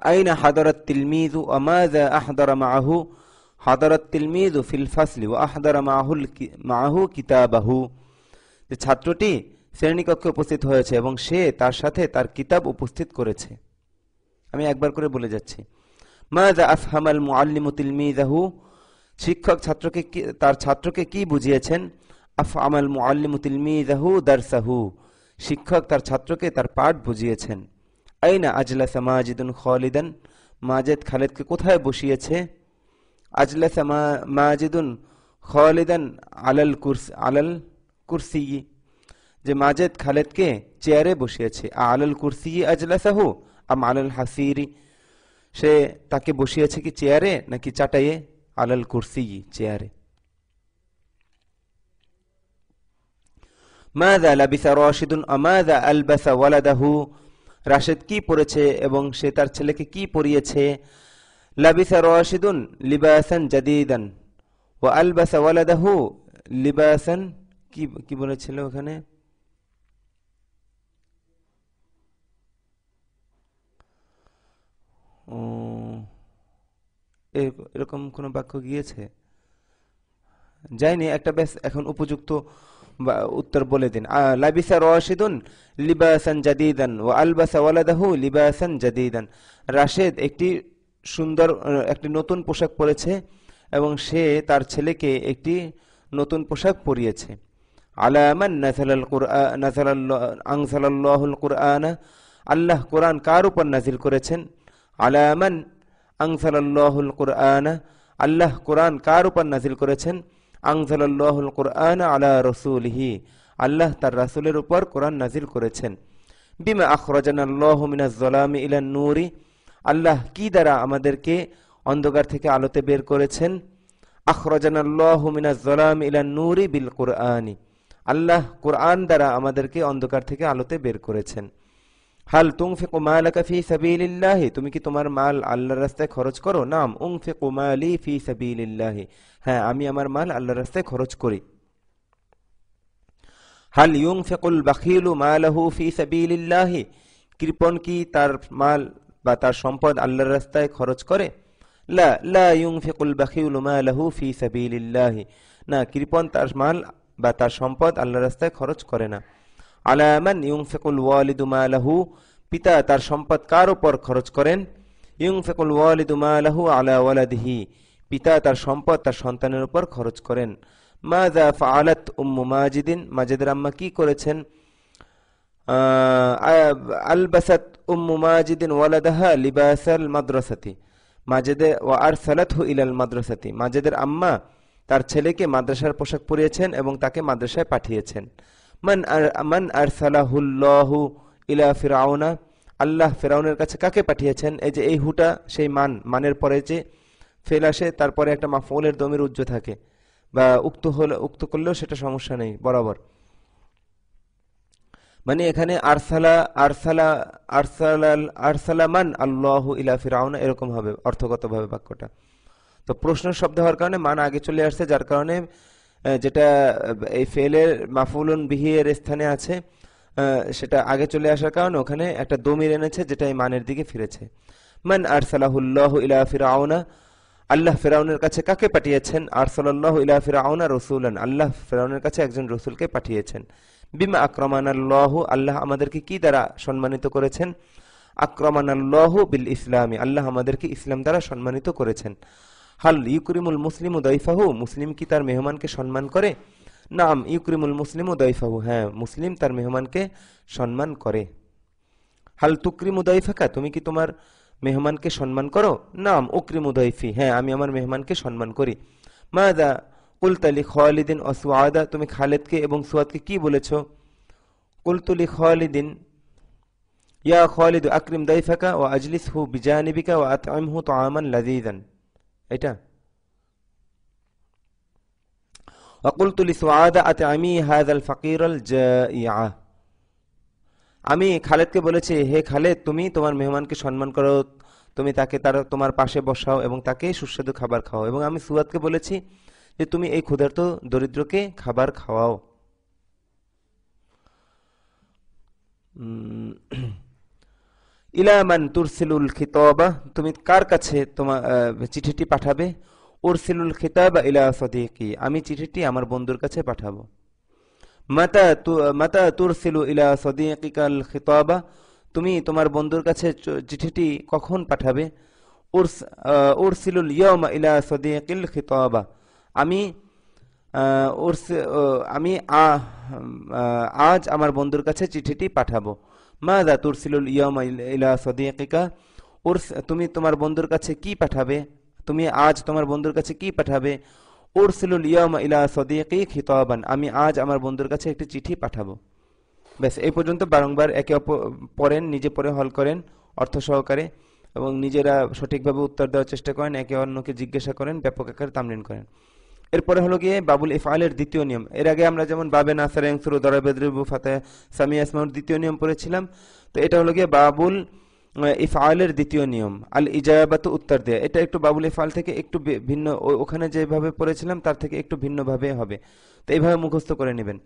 আইনা হাদারাত তিলমিযু ওয়া মাযা আহদারা মাআহু, হাদারাত তিলমিযু ফিল ফাসলি ওয়া আহদারা মাআহু কিতাবাহু, যে ছাত্রটি শ্রেণীকক্ষে উপস্থিত হয়েছে এবং সে তার সাথে তার কিতাব উপস্থিত করেছে। আমি একবার করে বলে যাচ্ছি। মাযা আফহামাল মুআল্লিমু তিলমিযাহু, শিক্ষক তার ছাত্রকে কি বুঝিয়েছেন? আফহামাল মুআল্লিমু তিলমিযাহু দারসাহু, শিক্ষক তার ছাত্রকে তার পাঠ বুঝিয়েছেন। আইনা আজলাসা মাজিদুন খালিদান, মাজেদ খালিদকে কোথায় বসিয়েছে? আজলাসা মাজিদুন খালিদান আলাল কুরসি, যে মাজেদ খালিদকে চেয়ারে বসিয়েছে। আলাল কুরসি আজলাসাহু আম আলাল হাসিরি, সে তাকে বসিয়েছে কি চেয়ারে নাকি চাটাইয়ে? আলাল কুরসি, চেয়ারে। মাযা লাবিসা রাশিদুন আমাযা আলবাসা ওয়ালাদাহু, রাশেদ কি পরেছে এবং সে তার ছেলেকে কি পরিয়েছে? লাবিসা রাশিদুন লিবাসান জাদীদান ওয়া আলবাসা ওয়ালাদাহু লিবাসান, কি কি বলেছিল ওখানে? ও, এরকম কোন বাক্য গিয়েছে? যায়নি একটা, বেশ এখন উপযুক্ত উত্তর বলে দিন। লাবিসা রাশিদুন লিবাসান জাদীদান ওয়া আলবাসা ওয়ালাদাহু লিবাসান জাদীদান, রাশেদ একটি সুন্দর একটি নতুন পোশাক পরেছে এবং সে তার ছেলেকে একটি নতুন পোশাক পরিয়েছে। আলা মান নাযালাল কুরআন আনজালাল্লাহুল কুরআন, আল্লাহ কোরআন কার উপর নাজিল করেছেন? আলা মান আনজালাল্লাহুল কুরআন, আল্লাহ কোরআন কার উপর নাজিল করেছেন? আনজালাল্লাহুল কুরআন আলা রাসূলিহি, আল্লাহ তার রাসূলের উপর কোরআন নাজিল করেছেন। বিমা আখরাজানাল্লাহু মিনাজ যালামি ইলান নূরি, আল্লাহ কি দ্বারা আমাদেরকে অন্ধকার থেকে আলোতে বের করেছেন? আখরাজানাল্লাহু মিনাজ যালামি ইলান নূরি বিল কুরআনি, আল্লাহ কোরআন দ্বারা আমাদেরকে অন্ধকার থেকে আলোতে বের করেছেন। হাল তুনফিকু মালাকা ফি সাবিলিল্লাহ, তুমি কি তোমার মাল আল্লাহর রাস্তায় খরচ করো? নাম উনফিকু মালি ফি সাবিলিল্লাহ, হ্যাঁ আমি আমার মাল আল্লাহর রাস্তায় খরচ করি। হাল ইউনফিকুল বাখিলু মালাহু ফি সাবিলিল্লাহ, কৃপণ কি তার মাল বা তার সম্পদ আল্লাহর রাস্তায় খরচ করে? লা লা ইউনফিকুল বাখিলু মালাহু ফি সাবিলিল্লাহ, না, কৃপণ তার মাল বা তার সম্পদ আল্লাহর রাস্তায় খরচ করে না। আলা মান ইউনফিকুল ওয়ালিদু মালাহু, পিতা তার সম্পদ কার উপর খরচ করেন? ইউনফিকুল ওয়ালিদু মালাহু আলা ওয়ালাদিহি, পিতা তার সম্পদ তার সন্তানের উপর খরচ করেন। মাযা ফাআলাত উম্মু মাজিদিন, মাজিদের আম্মা কি করেছেন? আলবাসাত উম্মু মাজিদিন ওয়ালাদাহা লিবাসাল মাদ্রাসাতি মাজিদে ওয়া আরসালাতহু ইলাল মাদ্রাসাতি, মাজিদের আম্মা তার ছেলেকে মাদ্রাসার পোশাক পরিয়েছেন এবং তাকে মাদ্রাসায় পাঠিয়েছেন। মান আরসালাহুল্লাহু ইলা ফিরআউনা, আল্লাহ ফিরআউনের কাছে কাকে পাঠিয়েছেন? এই যে এই হুটা সেই মানের পরে যে ফেল আসে তারপরে একটা মাফউলের দমির উজ্জ থাকে, বা উক্ত করলেও সেটা সমস্যা নেই বরাবর। মানে এখানে আরসালা আরসালা আরসালা মান আল্লাহু ইলা ফিরআউনা, এরকম হবে অর্থগতভাবে বাক্যটা। তো প্রশ্ন শব্দ হওয়ার কারণে মান আগে চলে আসছে, যার কারণে যেটা এই ফেলের মাফউলুন বিহি এর স্থানে আছে সেটা আগে চলে আসার কারণে ওখানে একটা দমির এনেছে যেটা এই মানের দিকে ফিরেছে। মান আরসালাহুল্লাহু ইলা ফিরআউনা, আল্লাহ ফিরআউনের কাছে কাকে পাঠিয়েছেন? আরসালাল্লাহু ইলা ফিরআউনা রাসূলান, আল্লাহ ফিরআউনের কাছে একজন রাসূলকে পাঠিয়েছেন। বিমা আকরামানাল্লাহু, আল্লাহ আমাদেরকে কি দ্বারা সম্মানিত করেছেন? আকরামানাল্লাহু বিল ইসলামি, আল্লাহ আমাদেরকে ইসলাম দ্বারা সম্মানিত করেছেন। হাল ইউকরিমুল মুসলিমু দাইফাহু, মুসলিম কি তার মেহমানকে সম্মান করে? নাম ইউকরিমুল মুসলিমু দাইফাহু, হ্যাঁ মুসলিম তার মেহমানকে সম্মান করে। হাল তুকরিমু দাইফাকা, তুমি কি তোমার মেহমানকে সম্মান করো? নাম উকরিমু দাইফি, হ্যাঁ আমি আমার মেহমানকে সম্মান করি। মাযা কুলতা লি খালিদিন ওয়া সুআদা, তুমি খালিদকে এবং সুআদকে কি বলেছো? কুলতু লি খালিদিন ইয়া খালিদ আকরিম দাইফাকা ওয়া আজলিসহু বিজানিবিকা ওয়া আত'ইমহু তুআমান লাযীযান, এটা। ওয়া কুলতু লি সুআদা আত'ইমি হাযাল ফাকিরাল জাইআ, আমি খালেদকে বলেছি হে খালেদ তুমি তোমার মেহমানকে সম্মান করো, তুমি তাকে তোমার পাশে বসাও এবং তাকে সুস্বাদু খাবার খাওয়াও। এবং আমি সুয়াদকে বলেছি যে তুমি এই ক্ষুধার্ত দরিদ্রকে খাবার খাওয়াও। ইলা মান তুরসিলুল খিতাবা, তুমি কার কাছে তোমার চিঠিটি পাঠাবে? উরসিলুল খিতাবা ইলা সাদিকি, আমি চিঠিটি আমার বন্ধুর কাছে পাঠাবো। মাতা তুরসিলু ইলা সাদিকিকাল খিতাবা, তুমি তোমার বন্ধুর কাছে চিঠিটি কখন পাঠাবে? উরসিলুল ইয়াওমা ইলা সাদিকিল খিতাবা, আমি আজ আমার বন্ধুর কাছে চিঠিটি পাঠাবো। মাযা তুরসিলুল ইয়াওমা ইলা সাদিকিকা, তুমি তোমার বন্ধুর কাছে কি পাঠাবে? তুমি আজ তোমার বন্ধুর কাছে কি পাঠাবে? উরসিলুল ইয়াওমা ইলা সাদিকি খিতাবান, আমি আজ আমার বন্ধুর কাছে একটি চিঠি পাঠাবো। ব্যাস এই পর্যন্ত বারংবার একে অপর পড়েন, নিজে পড়ে হল করেন অর্থ সহকারে। এবং নিজেরা সঠিকভাবে উত্তর দেওয়ার চেষ্টা করেন, একে অন্যকে জিজ্ঞাসা করেন, ব্যাপক আকারে তামরিন করেন। এরপরে হলো গিয়ে বাবুল ইফআলের দ্বিতীয় নিয়ম। এর আগে আমরা যেমন বাবে নাসার ইয়ানসুরু দরাবা ইয়াদরিবু ফাতাহ সামিয়া ইসমাউর দ্বিতীয় নিয়ম পড়েছিলাম, তো এটা হলো গিয়ে বাবুল ইফআলের দ্বিতীয় নিয়ম, আল ইজাবাতু উত্তর দেয়া। এটা একটু বাবুল ইফআল থেকে একটু ভিন্ন, ওখানে যেভাবে পড়েছিলাম তার থেকে একটু ভিন্নভাবে হবে, তো এইভাবে মুখস্থ করে নেবেন।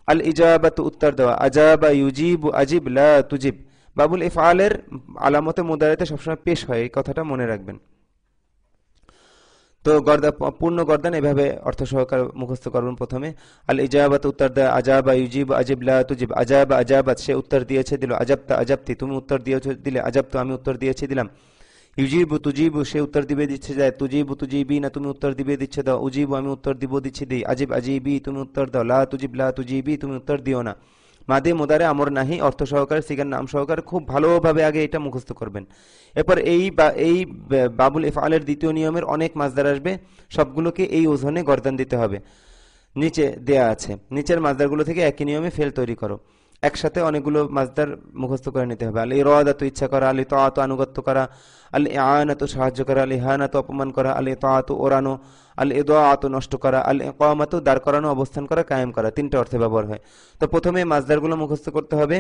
আল ইজাবাতু উত্তর দেওয়া, আজাবা ইউজিবু আজিব লা তুজিব, বাবুল ইফআলের আলামতে মুদারিতে সবসময় পেশ হয়, এই কথাটা মনে রাখবেন। তো পূর্ণ গর্দান এভাবে অর্থ সহকারে মুখস্থ করবেন। প্রথমে আল ইজাবাত উত্তর দেয়, আজাবা ইউজিব আজিব লা তুজিব, আজাবা আজাবাত সে উত্তর দিয়েছে দিল, আজাবতা আজাবতি তুমি উত্তর দিয়েছো দিলে, আজাবতু আমি উত্তর দিয়েছি দিলাম, ইউজিবু তুজিবু সে উত্তর দিবে দিচ্ছে যায়, তুজিবু তুজিবি না তুমি উত্তর দিবে দিচ্ছে দাও, উজিবু আমি উত্তর দিব দিচ্ছি দিই, আজিব আজিবি তুমি উত্তর দাও, লা তুজিব লা তুজিবি তুমি উত্তর দিও না। মাদে মুদারে আমর নাহি অর্থ সহকারে সিগার নাম সহকারে খুব ভালোভাবে আগে এটা মুখস্থ করবেন। এরপর এই বাবুল ইফআলের দ্বিতীয় নিয়মের অনেক মাজদার আসবে, সবগুলোকে এই ওজনে গর্দান দিতে হবে। নিচে দেয়া আছে, নিচের মাজদারগুলো থেকে একই নিয়মে ফেল তৈরি করো। একসাথে অনেকগুলো মাজদার মুখস্থ করে নিতে হবে। আল ইরাদাতু ইচ্ছা করা, আল ইতাআতু আনুগত্য করা, আল ইআনাতু সাহায্য করা, আল ইহানাতু অপমান করা, আল ইতাআতু ওরানো, আল ইদাআতু নষ্ট করা, আল ইকামাতু দাঁড় করানো, অবস্থান করা, কায়েম করা, তিনটা অর্থে ব্যবহার হয়। তো প্রথমে মাজদারগুলো মুখস্থ করতে হবে।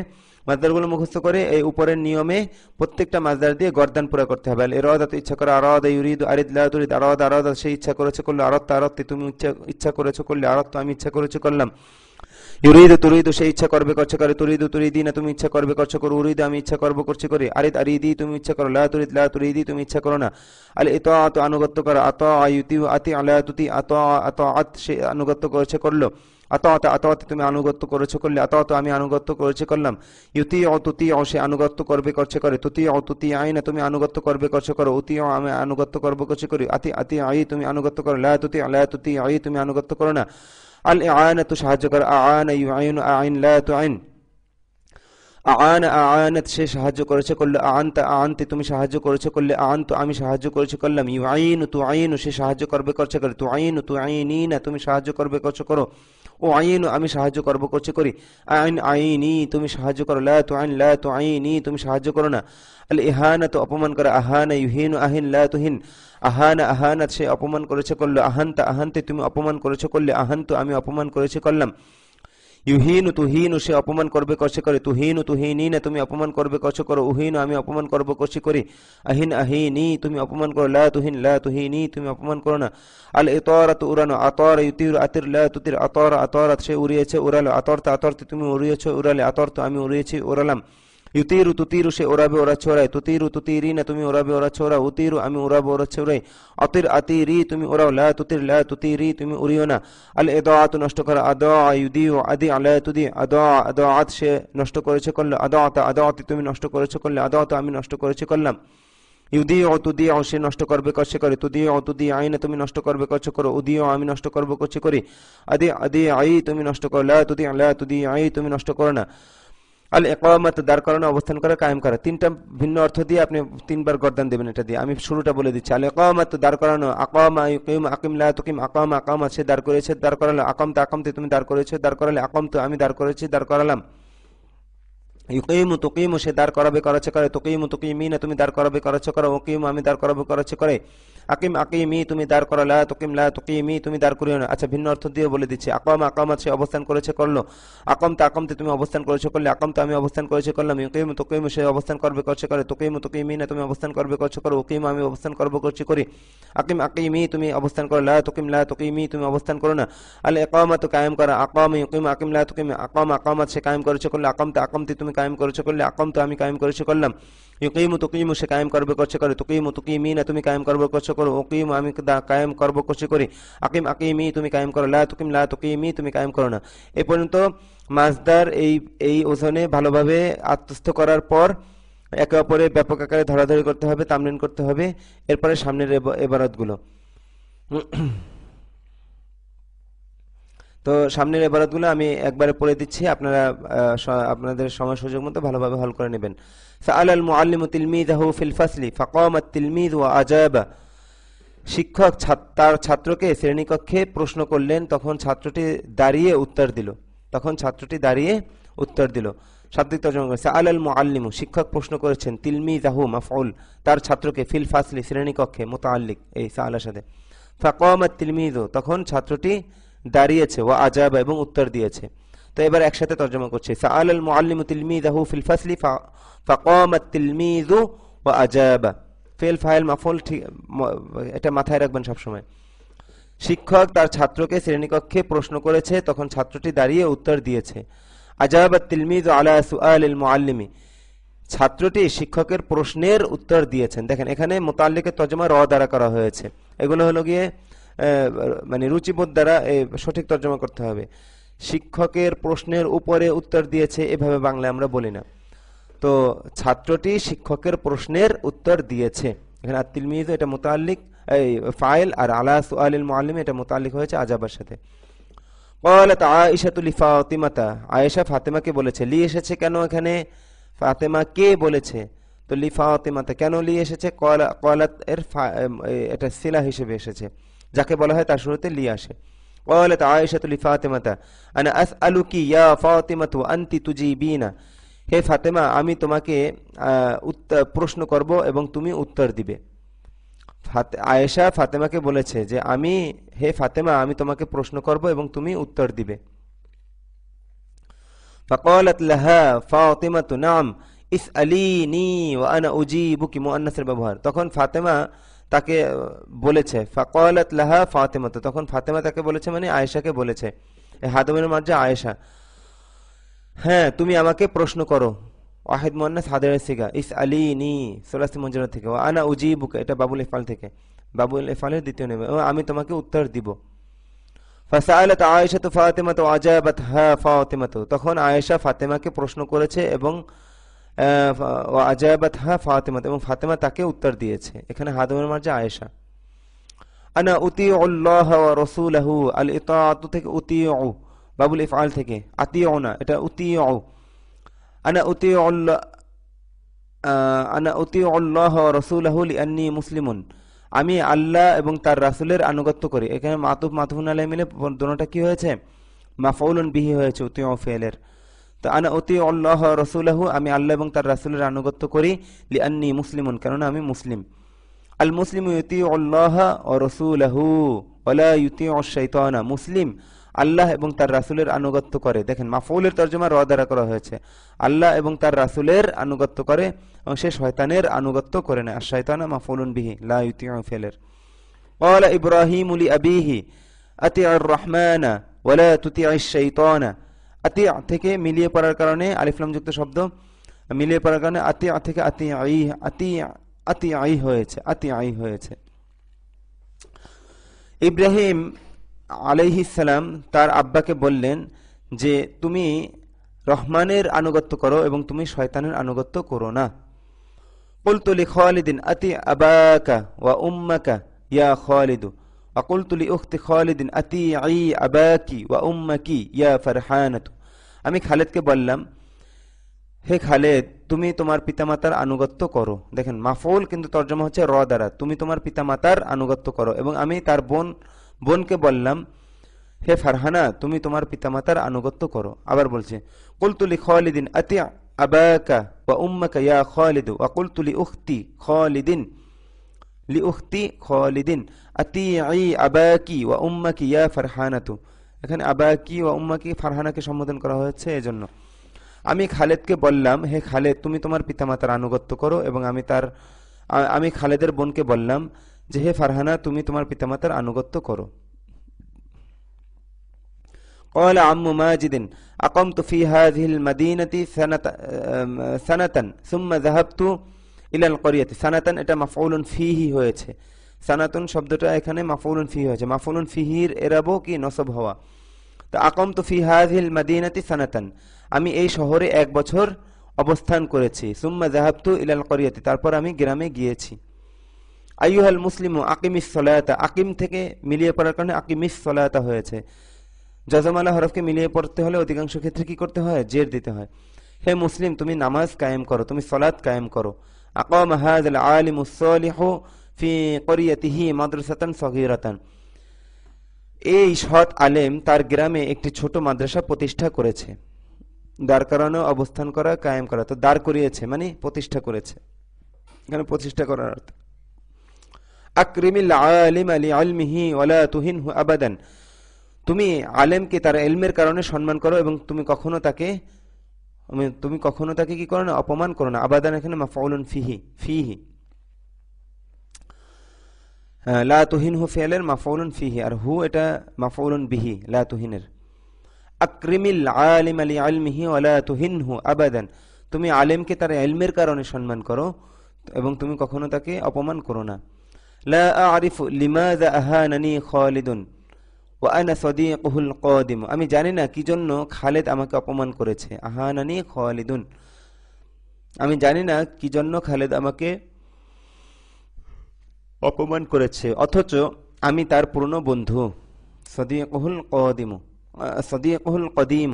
মাজদারগুলো মুখস্থ করে এই উপরের নিয়মে প্রত্যেকটা মাজদার দিয়ে গর্দান পুরো করতে হবে। আল ইরাদাতু ইচ্ছা করা, আরাদা ইউরিদু আরিদ লা তুরিদ, আরাদা আরাদা সে ইচ্ছা করেছে করলে, আরাদতা আরাদতি তুমি ইচ্ছা করেছো করলে, আরাদতু আমি ইচ্ছা করেছি করলাম, ইউরিদু তুরিদু সে ইচ্ছা করবে করছে করে, তুরিদু তুরিদি না তুমি ইচ্ছা করবে করছো করো, উরিদু আমি ইচ্ছা করবো করছি করি, আরিদ আরিদি তুমি ইচ্ছা করো, লা তুরিদ লা তুরিদি তুমি ইচ্ছা করো না। আল ইতাআতু আনুগত্য করা, আতা ইউতিউ আতি আলা তুতি, আতা আতাআত সে আনুগত্য করেছে করলো, আতাআতা আতাআতি তুমি আনুগত্য করেছো করলে, আতাআতু আমি আনুগত্য করেছি করলাম, ইউতিউ তুতিউ সে আনুগত্য করবে করছে করে, তুতিউ তুতিআইনা তুমি আনুগত্য করবে করছো করো, উতিউ আমি আনুগত্য করবো করছি করি, আতি আতি আই তুমি আনুগত্য করো, লা তুতি আই তুমি আনুগত্য করো না। আল ইআনাতু সাহায্য করা, আআনা ইউআইনু আইন লা তুআইন, আআনা আআনাত সে সাহায্য করেছে করলে, আআনতা আআনতি তুমি সাহায্য করেছে করলে, আআনতু আমি সাহায্য করেছি করলাম, ইউআইনু তুআইনু সে সাহায্য করবে করছে করে, তুআইনু তুআইনিনা তুমি সাহায্য করবে করছো করো, ও আইনু আমি সাহায্য করবো করছি করি, আইন আইনি তুমি সাহায্য করো, লা তুআইন লা তুআইনি তুমি সাহায্য করো না। আল ইহানাতু অপমান করা, আহানা ইউহিনু আহিন লা তুহিন, আহানা আহানাত সে অপমান করেছে করলো, আহান্তা আহান্তে তুমি অপমান করেছো করলে, আহান্তু আমি অপমান করেছি করলাম, ইউহিনু তুহিনু সে অপমান করবে করছে করে, তুহিনু তুহিনিনা তুমি অপমান করবে করছো করো, উহিনু আমি অপমান করবো করছি করি, আহিন আহিনি তুমি অপমান করো, লা তুহিন লা তুহিনি তুমি অপমান করো না। আল ইতারাতু উড়ানো, আতারা ইউতির আতির লা তুতির, আতারা আতারাত সে উড়িয়েছে উড়ালো, আতরতা আতরতি তুমি উড়িয়েছো উড়ালে, আতরত আমি উড়িয়েছি উড়ালাম, ইউতিরু তুতিরু সে ওরাবে ওরাচ্ছে ওরাই, তুতিরু তুতিরিনা তুমি ওরাবে ওরাচ্ছে ওরা, উতিরু আমি ওরাবে ওরাচ্ছে ওরাই, আতির আতিরি তুমি ওরাও, লা তুতির লা তুতিরি তুমি উড়িও না। আল ইদাআতু নষ্ট করা, আদা ইউদিউ আদি আলা তুদি, আদা আদাআত সে নষ্ট করেছে করলে, আদাআতা আদাআতি তুমি নষ্ট করেছে করলে, আদাআতা আমি নষ্ট করেছি করলাম, ইউদিউ তুদিউ সে নষ্ট করবে করছে করে, তুদিউ তুদিআইনা তুমি নষ্ট করবে করছো করো, উদিউ আমি নষ্ট করবো করছি করি, আদি আদি আই তুমি নষ্ট করো, লা তুদি আই তুমি নষ্ট করো না। আল ইকামাত দাঁড় করানো, অবস্থান করা, কায়েম করা, তিনটা ভিন্ন অর্থ দিয়ে আপনি তিনবার গর্দান দেবেন এটা দিয়ে। আমি শুরুটা বলে দিচ্ছি। আল ইকামাত দাঁড় করানো, আকামা ইউকিম আকিম লা তুকিম, আকামা আকামা সে দাঁড় করেছে দাঁড় করালো, আকামতা আকামতে তুমি দাঁড় করেছো দাঁড় করালে, আকামতু আমি দাঁড় করেছি দাঁড় করালাম, ইউকিমু তুকিমু সে দাঁড় করাবে করাচ্ছে করে, তুকিমু তুকিমিনা তুমি দাঁড় করাবে করাচ্ছে করো, উকিমু আমি দাঁড় করাবে করাচ্ছে করে, আকিম আকিমি তুমি দাঁড় করা, লা তুকিম লা তুকিমি তুমি দাঁড় করিও না। আচ্ছা ভিন্ন অর্থ দিয়ে বলে দিচ্ছি। আকামা আকামাত সে অবস্থান করেছে করলো, আকামতা আকামতে তুমি অবস্থান করেছো করলে, আকামতা আমি অবস্থান করেছি করলাম, ইউকিমু তুকিমু সে অবস্থান করবে করছে করে, তুকিমু তুকিমিনা তুমি অবস্থান করবে করছো করো, উকিমু আমি অবস্থান করবো করছি করি, আকিম আকিমি তুমি অবস্থান করো, লা তুকিম লা তুকিমি তুমি অবস্থান করো না। আল ইকামাতু কায়েম করা, আকামা ইউকিমু আকিম লা তুকিম, আকামা আকামাত সে কায়েম করেছে করলে, আকামতা আকামতি তুমি কায়েম করেছো করলে, আকামতু আমি কায়েম করেছি করলাম, ইউকিমু তুকিমু সে কায়েম করবে করছে করে, তুকিমু তুকিমিনা তুমি কায়েম করবে করছো করো, উকিমু আমি কায়েম করবো করছি করি, আকিম আকিমি তুমি কায়েম করো, লা তুকিম লা তুকিমি তুমি কায়েম করো না। এই পর্যন্ত মাজদার এই ওজনে ভালোভাবে আত্মস্থ করার পর একে অপরে ব্যাপক আকারে ধরাধরি করতে হবে, তামরিন করতে হবে। এরপরে সামনের এবারতগুলো। তো সামনের এবারতগুলো আমি একবারে পড়ে দিচ্ছি, আপনারা আপনাদের সময় সুযোগ মতো ভালোভাবে হল করে নেবেন। সাআলাল মুআল্লিমু তিলমিযাহু ফিল ফাসলি ফাকামা তিলমিয ওয়া আজাবা, শিক্ষক তার ছাত্রকে শ্রেণীকক্ষে প্রশ্ন করলেন, তখন ছাত্রটি দাঁড়িয়ে উত্তর দিল। শাব্দিক তর্জমা করেছে আলাল মুআল্লিমু, শিক্ষক প্রশ্ন করেছেন, তিলমিজাহু মাফউল, তার ছাত্রকে, ফিল ফাসলি শ্রেণীকক্ষে, মুতাআল্লিক এই সাআলার সাথে। ফাকামাত তিলমিজু, তখন ছাত্রটি দাঁড়িয়েছে, ওয়া আজাবা এবং উত্তর দিয়েছে। তো এবার একসাথে তর্জমা করছে, সাআলাল মুআল্লিমু তিলমিজাহু ফিল ফাসলি ফাকামাত তিলমিজু ওয়া আজাবা। ফিল ফাইল মাফউল, ঠিক এটা মাথায় রাখবেন সবসময়। শিক্ষক তার ছাত্রকে শ্রেণীকক্ষে প্রশ্ন করেছে, তখন ছাত্রটি দাঁড়িয়ে উত্তর দিয়েছে। আজাবাত তিলমিজু আলা সুআলিল মুআল্লিমি, ছাত্রটি শিক্ষকের প্রশ্নের উত্তর দিয়েছেন। দেখেন এখানে মুতাআল্লিকের তর্জমা র দ্বারা করা হয়েছে। এগুলো হলো গিয়ে মানে রুচিবোধ দ্বারা সঠিক তর্জমা করতে হবে। শিক্ষকের প্রশ্নের উপরে উত্তর দিয়েছে, এভাবে বাংলায় আমরা বলি না। তো ছাত্রটি শিক্ষকের প্রশ্নের উত্তর দিয়েছে, এখানে আত-তিলমিজু এটা মুতাআল্লিক এই ফাইল, আর আলা সুআলিল মুআল্লিম এটা মুতাআল্লিক হয়েছে আজাবার সাথে। ক্বালাত আয়েশাতু লিফাতিমাতা, আয়েশা ফাতেমাকে বলেছে। লি এসেছে কেন এখানে? ফাতেমা কে বলেছে, তো লিফাতিমাতা কেন লি এসেছে? ক্বালাত এর এটা সিলা হিসেবে এসেছে, যাকে বলা হয় তার শুরুতে লি আসে। ক্বালাত আয়েশাতু লিফাতিমাতা আনা আসআলুকি ইয়া ফাতিমাতু আনতি তুজিবিনা, হে ফাতেমা আমি তোমাকে প্রশ্ন করব এবং তুমি উত্তর দিবে। আয়েশা ফাতেমাকে বলেছে যে হে ফাতেমা আমি তোমাকে প্রশ্ন করব এবং তুমি উত্তর দিবে। ফাকালাত লাহা ফাতিমাতু নাম ইসআলিনি ওয়া আনা উজিবুকি, মুআন্নাসের ব্যবহার। তখন ফাতেমা তাকে বলেছে, ফাকালাত লাহা ফাতিমাতু, তখন ফাতেমা তাকে বলেছে মানে আয়েশাকে বলেছে, হাদমের মার্জা আয়েশা, হ্যাঁ তুমি আমাকে প্রশ্ন করো। ওয়াহিদ মুআন্নাস হাদিরের সিগা, ইসআলিনি সুলাসি মুনজারা থেকে, ওয়া আনা উজিবুকা এটা বাবুল ইফআল থেকে, বাবুল ইফআলের দ্বিতীয় নেবে, আমি তোমাকে উত্তর দিব। ফাসাআলাত আয়েশাতু ফাতিমাতু আজাবাতহা ফাতিমাতু, তখন আয়েশা ফাতেমাকে প্রশ্ন করেছে এবং ওয়া আজাবাতহা ফাতিমাতু, এবং ফাতেমা তাকে উত্তর দিয়েছে। এখানে হাদমের মার্জা আয়েশা। আনা উতিউল্লাহ ওয়া রাসূলহু, আল ইতাআতু থেকে উতিউ, বাবুল ইফআল থেকে, আতিউনা এটা উতিউ। আনা উতিউল্লাহ ওয়া রাসূলহু লিআন্নী মুসলিমুন, আমি আল্লাহ এবং তার রাসূলের আনুগত্য করি। এখানে মাতুফ মাতুফুন আলাইহি মিলে দুটোটা কি হয়েছে? মাফউলুন বিহি হয়েছে উতিউ ফিলের। তো আনা উতিউল্লাহ ওয়া রাসূলহু, আমি আল্লাহ এবং তার রাসূলের আনুগত্য করি, লিআন্নী মুসলিমুন কারণ আমি মুসলিম। আল মুসলিমু ইউতিউল্লাহ ওয়া রাসূলহু ওয়া লা ইউতিউশ শাইতানা, মুসলিম আল্লাহ এবং তার রাসূলের আনুগত্য করে। দেখেন মাফউলের তরজমা র দ্বারা করা হয়েছে, আল্লাহ এবং তার রাসূলের আনুগত্য করে এবং সে শয়তানের আনুগত্য করে না। আর শয়তানা মাফউলুন বিহি লা ইউতিউ ফিলের। ক্বালা ইব্রাহিমু লিআবিহি আতিউর রহমানা ওয়া লা তুতিউশ শাইতানা, আতি থেকে মিলিয়ে পড়ার কারণে আলিফ লাম যুক্ত শব্দ মিলিয়ে পড়ার কারণে আতি থেকে আতিআই হয়েছে। ইব্রাহিম আলাইহিস সালাম তার আব্বাকে বললেন যে তুমি রহমানের আনুগত্য করো এবং তুমি শয়তানের আনুগত্য করো না। কুলতু লিখালিদিন আতি আবাকা ওয়া উম্মাকা ইয়া খালিদু ওয়া কুলতু লিউখতি খালিদিন আতিঈ আবাকি ওয়া উম্মাকি ইয়া ফারহানাতু, আমি খালিদকে বললাম হে খালেদ তুমি তোমার পিতামাতার আনুগত্য করো। দেখেন মাফউল কিন্তু তরজমা হচ্ছে র দ্বারা, তুমি তোমার পিতামাতার আনুগত্য করো। এবং আমি তার বোনকে বললাম হে ফারহানা তুমি তোমার পিতামাতার আনুগত্য করো। আবার বলছে কুলতু লিখালিদিন আতি আবাকা ওয়া উম্মাকা ইয়া খালিদু ওয়া কুলতু লিউখতি খালিদিন আতিঈ আবাকি ওয়া উম্মাকি ইয়া ফারহানাতু, এখানে আবাকি ওয়া উম্মাকি ফারহানাকে সম্বোধন করা হয়েছে এজন্য। আমি খালেদকে বললাম হে খালেদ তুমি তোমার পিতামাতার আনুগত্য করো, এবং আমি খালেদের বোনকে বললাম যে হে ফারহানা তুমি তোমার পিতামাতার আনুগত্য করো। قال عم ماجد أقمت في هذه المدينة سنة ثم ذهبت إلى القرية, সানাতান এটা মাফউলুন ফিহি হয়েছে, সানাতুন শব্দটা এখানে মাফউলুন ফিহি হয়েছে। মাফউলুন ফিহির এরাবো কি নসব হওয়া। তো আকামতু ফি হাযিহিল মাদিনাতি সানাতান, আমি এই শহরে 1 বছর অবস্থান করেছি। সুম্মা যাহাবতু ইলাল ক্বরিয়াতি, তারপর আমি গ্রামে গিয়েছি। আইয়ুহাল মুসলিমু আকিমিস সালাতা, আকিম থেকে মিলিয়ে পড়ার কারণে আকিমিস সালাতা হয়েছে। জজমালা হরফকে মিলিয়ে পড়তে হলে অধিকাংশ ক্ষেত্রে কি করতে হয়? জের দিতে হয়। হে মুসলিম তুমি নামাজ কায়েম করো, তুমি সালাত কায়েম করো। আকামা হাযাল আলিমুস সালিহু ফি ক্বরিয়াতিহি মাদ্রাসাতান সগীরাতান, এই সৎ আলেম তার গ্রামে একটি ছোট মাদ্রাসা প্রতিষ্ঠা করেছে। দাঁড় করানো, অবস্থান করা, কায়েম করা। তো দাঁড় করিয়েছে মানে প্রতিষ্ঠা করেছে, এখানে প্রতিষ্ঠা করার অর্থ। আকরিমিল আলিম আলি আলমিহি ওয়ালা তুহিনহু আবাদান, তুমি আলেমকে তার ইলমের কারণে সম্মান করো এবং তুমি কখনো তাকে কি করো না, অপমান করো না। আবাদান এখানে মাফউলুন ফিহি, ফিহি লা তুহিনহু ফি'লের মাফউলুন ফিহি, আর হু এটা মাফউলুন বিহি লা তুহিনের। আকরিমিল আলিম আলি আলমিহি ওয়ালা তুহিনহু আবাদান, তুমি আলেমকে তার ইলমের কারণে সম্মান করো এবং তুমি কখনো তাকে অপমান করো না। লা আ'রিফু লিমাযা আহানানি খালিদুন ওয়া আনা সাদীকুহুল কাদিম, আমি জানি না কি জন্য খালিদ আমাকে অপমান করেছে। আহানানি খালিদুন, আমি জানি না কি জন্য খালিদ আমাকে অপমান করেছে, অথচ আমি তার পুরনো বন্ধু। সাদীকুহুল কাদিম, সাদীকুহুল কদিম,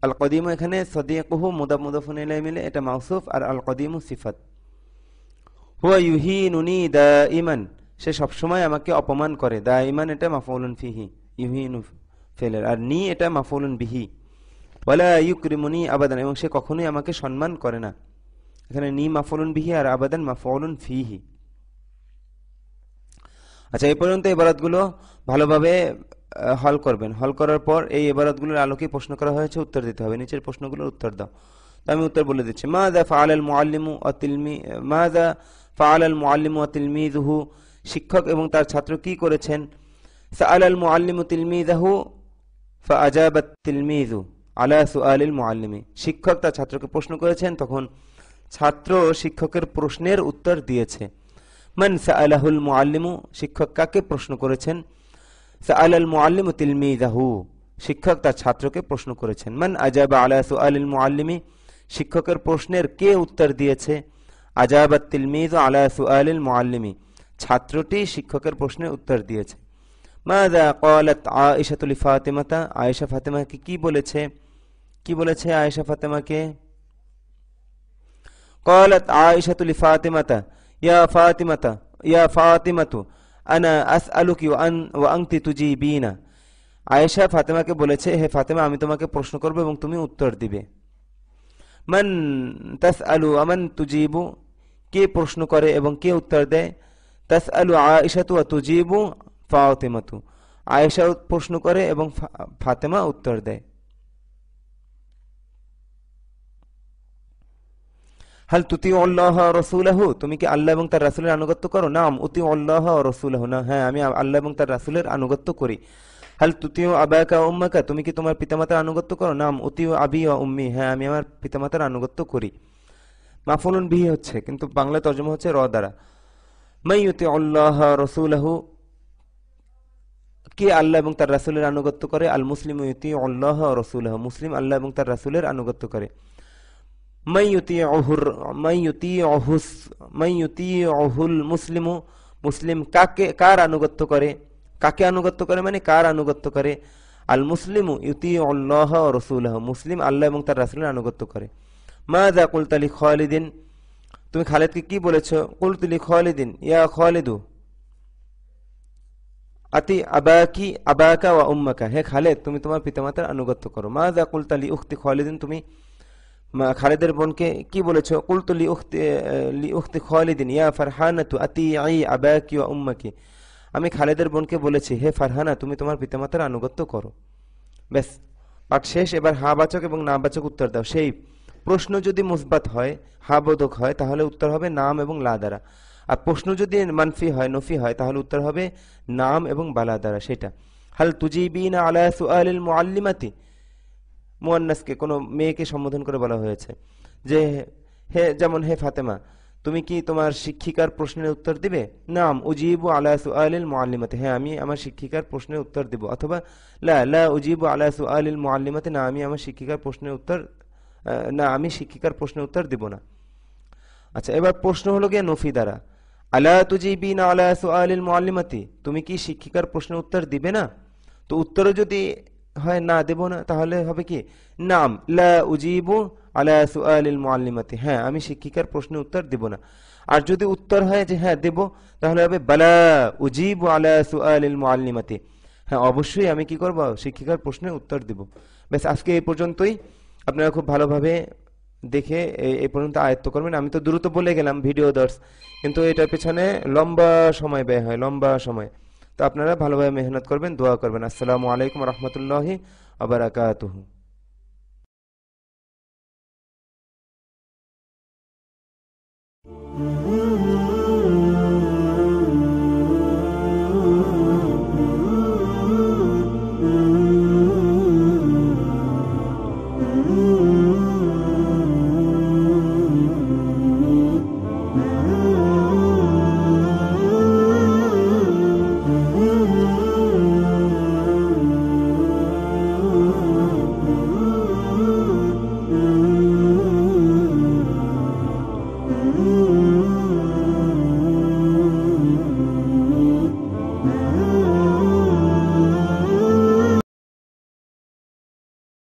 আল কদিম এখানে সাদীকুহু মুদাফ মুদাফুন ইলাইহি মিলে এটা মাউসুফ, আর আল কদিম সিফাত। হুয়া ইউহিনুনি দাইমান, সে সবসময় আমাকে অপমান করে। দাইমান এটা মাফউলুন ফিহি, ইউহিনু ফেলের, আর নি এটা মাফউলুন বিহি। ওয়ালা ইউকরিমুনি আবাদান, এবং সে কখনোই আমাকে সম্মান করে না। এখানে নি মাফউলুন বিহি আর আবাদান মাফউলুন ফিহি। আচ্ছা, এই পর্যন্ত ইবারতগুলো ভালোভাবে হল করবেন। হল করার পর এই ইবারতগুলোর আলোকে প্রশ্ন করা হয়েছে, উত্তর দিতে হবে। নিচের প্রশ্নগুলোর উত্তর দাও। তো আমি উত্তর বলে দিচ্ছি। মাযা ফাআলাল মুআল্লিমু ওয়া মাযা ফাআলাল মুআল্লিমু ওয়া তিলমিযুহু, শিক্ষক এবং তার ছাত্র কি করেছেন? সাআলাল মুআল্লিমু তিলমিযাহু ফাআজাবাত তিলমিযু আলা সুআলিল মুআল্লিমি, শিক্ষক তার ছাত্রকে প্রশ্ন করেছেন, তখন ছাত্র শিক্ষকের প্রশ্নের উত্তর দিয়েছে। মান সাআলাহুল মুআল্লিমু, শিক্ষক কাকে প্রশ্ন করেছেন? সাআলাল মুআল্লিমু তিলমিযাহু, শিক্ষক তার ছাত্রকে প্রশ্ন করেছেন। মান আজাবা আলা সুআলিল মুআল্লিমি, শিক্ষকের প্রশ্নের কে উত্তর দিয়েছে? আজাবাত তিলমিযু আলা সুআলিল মুআল্লিমি, ছাত্রটি শিক্ষকের প্রশ্নের উত্তর দিয়েছে। মাযা ক্বালাত আয়েশাতু লিফাতিমাতা, আয়েশা ফাতেমাকে কি বলেছে? কি বলেছে আয়েশা ফাতেমাকে? ক্বালাত আয়েশাতু লিফাতিমাতা ইয়া ফাতিমাতা ইয়া ফাতিমাতু আনা আসআলুকি ওয়া আনতি তুজিবিনা, আয়েশা ফাতেমাকে বলেছে, হে ফাতেমা, আমি তোমাকে প্রশ্ন করব এবং তুমি উত্তর দিবে। মান তাসআলু আমান তুজিবু, কে প্রশ্ন করে এবং কে উত্তর দেয়? তাসআলু আয়েশাতু ওয়া তুজিবু ফাতিমাতু, আয়েশা প্রশ্ন করে এবং ফাতেমা উত্তর দেয়। হাল তুতিউল্লাহ ওয়া রাসূলাহু, তুমি কি আল্লাহ এবং তার রাসূলের আনুগত্য করো? নাম উতিউল্লাহ ওয়া রাসূলাহু, না হ্যাঁ আমি আল্লাহ এবং তার রাসূলের আনুগত্য করি। হাল তুতিউ আবাকা ওয়া উম্মাকা, তুমি কি তোমার পিতামাতার আনুগত্য করো? নাম উতিউ আবি ওয়া উম্মি, হ্যাঁ আমি আমার পিতামাতার আনুগত্য করি। মাফউলুন বিহি হচ্ছে, কিন্তু বাংলা তরজমা হচ্ছে র দ্বারা। মান ইউতিউল্লাহ ওয়া রাসূলাহু, কে আল্লাহ এবং তার রাসূলের আনুগত্য করে? আল মুসলিমু ইউতিউল্লাহ ওয়া রাসূলাহু, মুসলিম আল্লাহ এবং তার রাসূলের আনুগত্য করে। মান ইউতিউহুল মুসলিমু, মুসলিম কার আনুগত্য করে? কাকে আনুগত্য করে মানে কার আনুগত্য করে? আল মুসলিমু ইউতিউল্লাহ ওয়া রাসূলাহু, মুসলিম আল্লাহ এবং তার রাসূলের আনুগত্য করে। মাযা কুলতা লি খালিদিন, তুমি খালিদকে কি বলেছো? কুলতু লি খালিদিন ইয়া খালিদু আতি আবাকা ওয়া উম্মাকা, হে খালিদ, তুমি তোমার পিতামাতার আনুগত্য করো। মাযা কুলতা লি উখতি খালিদিন, তুমি খালিদের বোনকে কি বলেছো? কুলতু লি উখতি খালিদিন ইয়া ফারহানাতু আতিঈ আবাকি ওয়া উম্মাকি, আমি খালিদের বোনকে বলেছি, হে ফারহানা, তুমি তোমার পিতামাতার আনুগত্য করো। ব্যাস, পাঠ শেষ। এবার হা বাচক এবং না বাচক উত্তর দাও। সেই প্রশ্ন যদি মুসবাত হয়, হা বোধক হয়, তাহলে উত্তর হবে নাম এবং লা দ্বারা। আর প্রশ্ন যদি মানফি হয়, নফি হয়, তাহলে উত্তর হবে নাম এবং বালা দ্বারা। সেটা হাল তুজিবিনা আলা সুআলিল মুআল্লিমাতি, মুয়ান্নাসকে কোনো মেয়েকে সম্বোধন করে বলা হয়েছে যে হে, যেমন হে ফাতেমা, তুমি কি তোমার শিক্ষিকার প্রশ্নের উত্তর দিবে? নাম উজিবু আলা সুআলিল মুআল্লিমাতি, হ্যাঁ আমি আমার শিক্ষিকার প্রশ্নের উত্তর দিব। অথবা লা উজিবু আলা সুআলিল মুআল্লিমাতি, না আমি আমার শিক্ষিকার প্রশ্নের উত্তর আমি শিক্ষিকার প্রশ্নের উত্তর দিব না। আচ্ছা, এবার প্রশ্ন হলো গিয়ে নফি দ্বারা। আলা তুজিবিনা আলা সুআলিল মুআল্লিমাতি, তুমি কি শিক্ষিকার প্রশ্নের উত্তর দিবে না? তো উত্তরে যদি হয় না দেব না, তাহলে হবে কি? নাম লা উজিবু আলা সুআলিল মুআল্লিমাতি, হ্যাঁ আমি শিক্ষিকার প্রশ্নের উত্তর দেব না। আর যদি উত্তর হয় যে হ্যাঁ দেব, তাহলে হবে বালা উজিবু আলা সুআলিল মুআল্লিমাতি, হ্যাঁ অবশ্যই আমি কি করব? শিক্ষিকার প্রশ্নের উত্তর দেব। ব্যাস, আজকে এই পর্যন্তই। আপনারা খুব ভালোভাবে দেখে এই পর্যন্ত আয়ত্ত করবেন। আমি তো দ্রুত বলে গেলাম ভিডিও দর্স, কিন্তু এটার পেছনে লম্বা সময় ব্যয় হয়, লম্বা সময়। তো আপনারা ভালোভাবে মেহনত করবেন, দোয়া করবেন। আসসালামু আলাইকুম রহমতুল্লাহি আ বারাকাতুহু।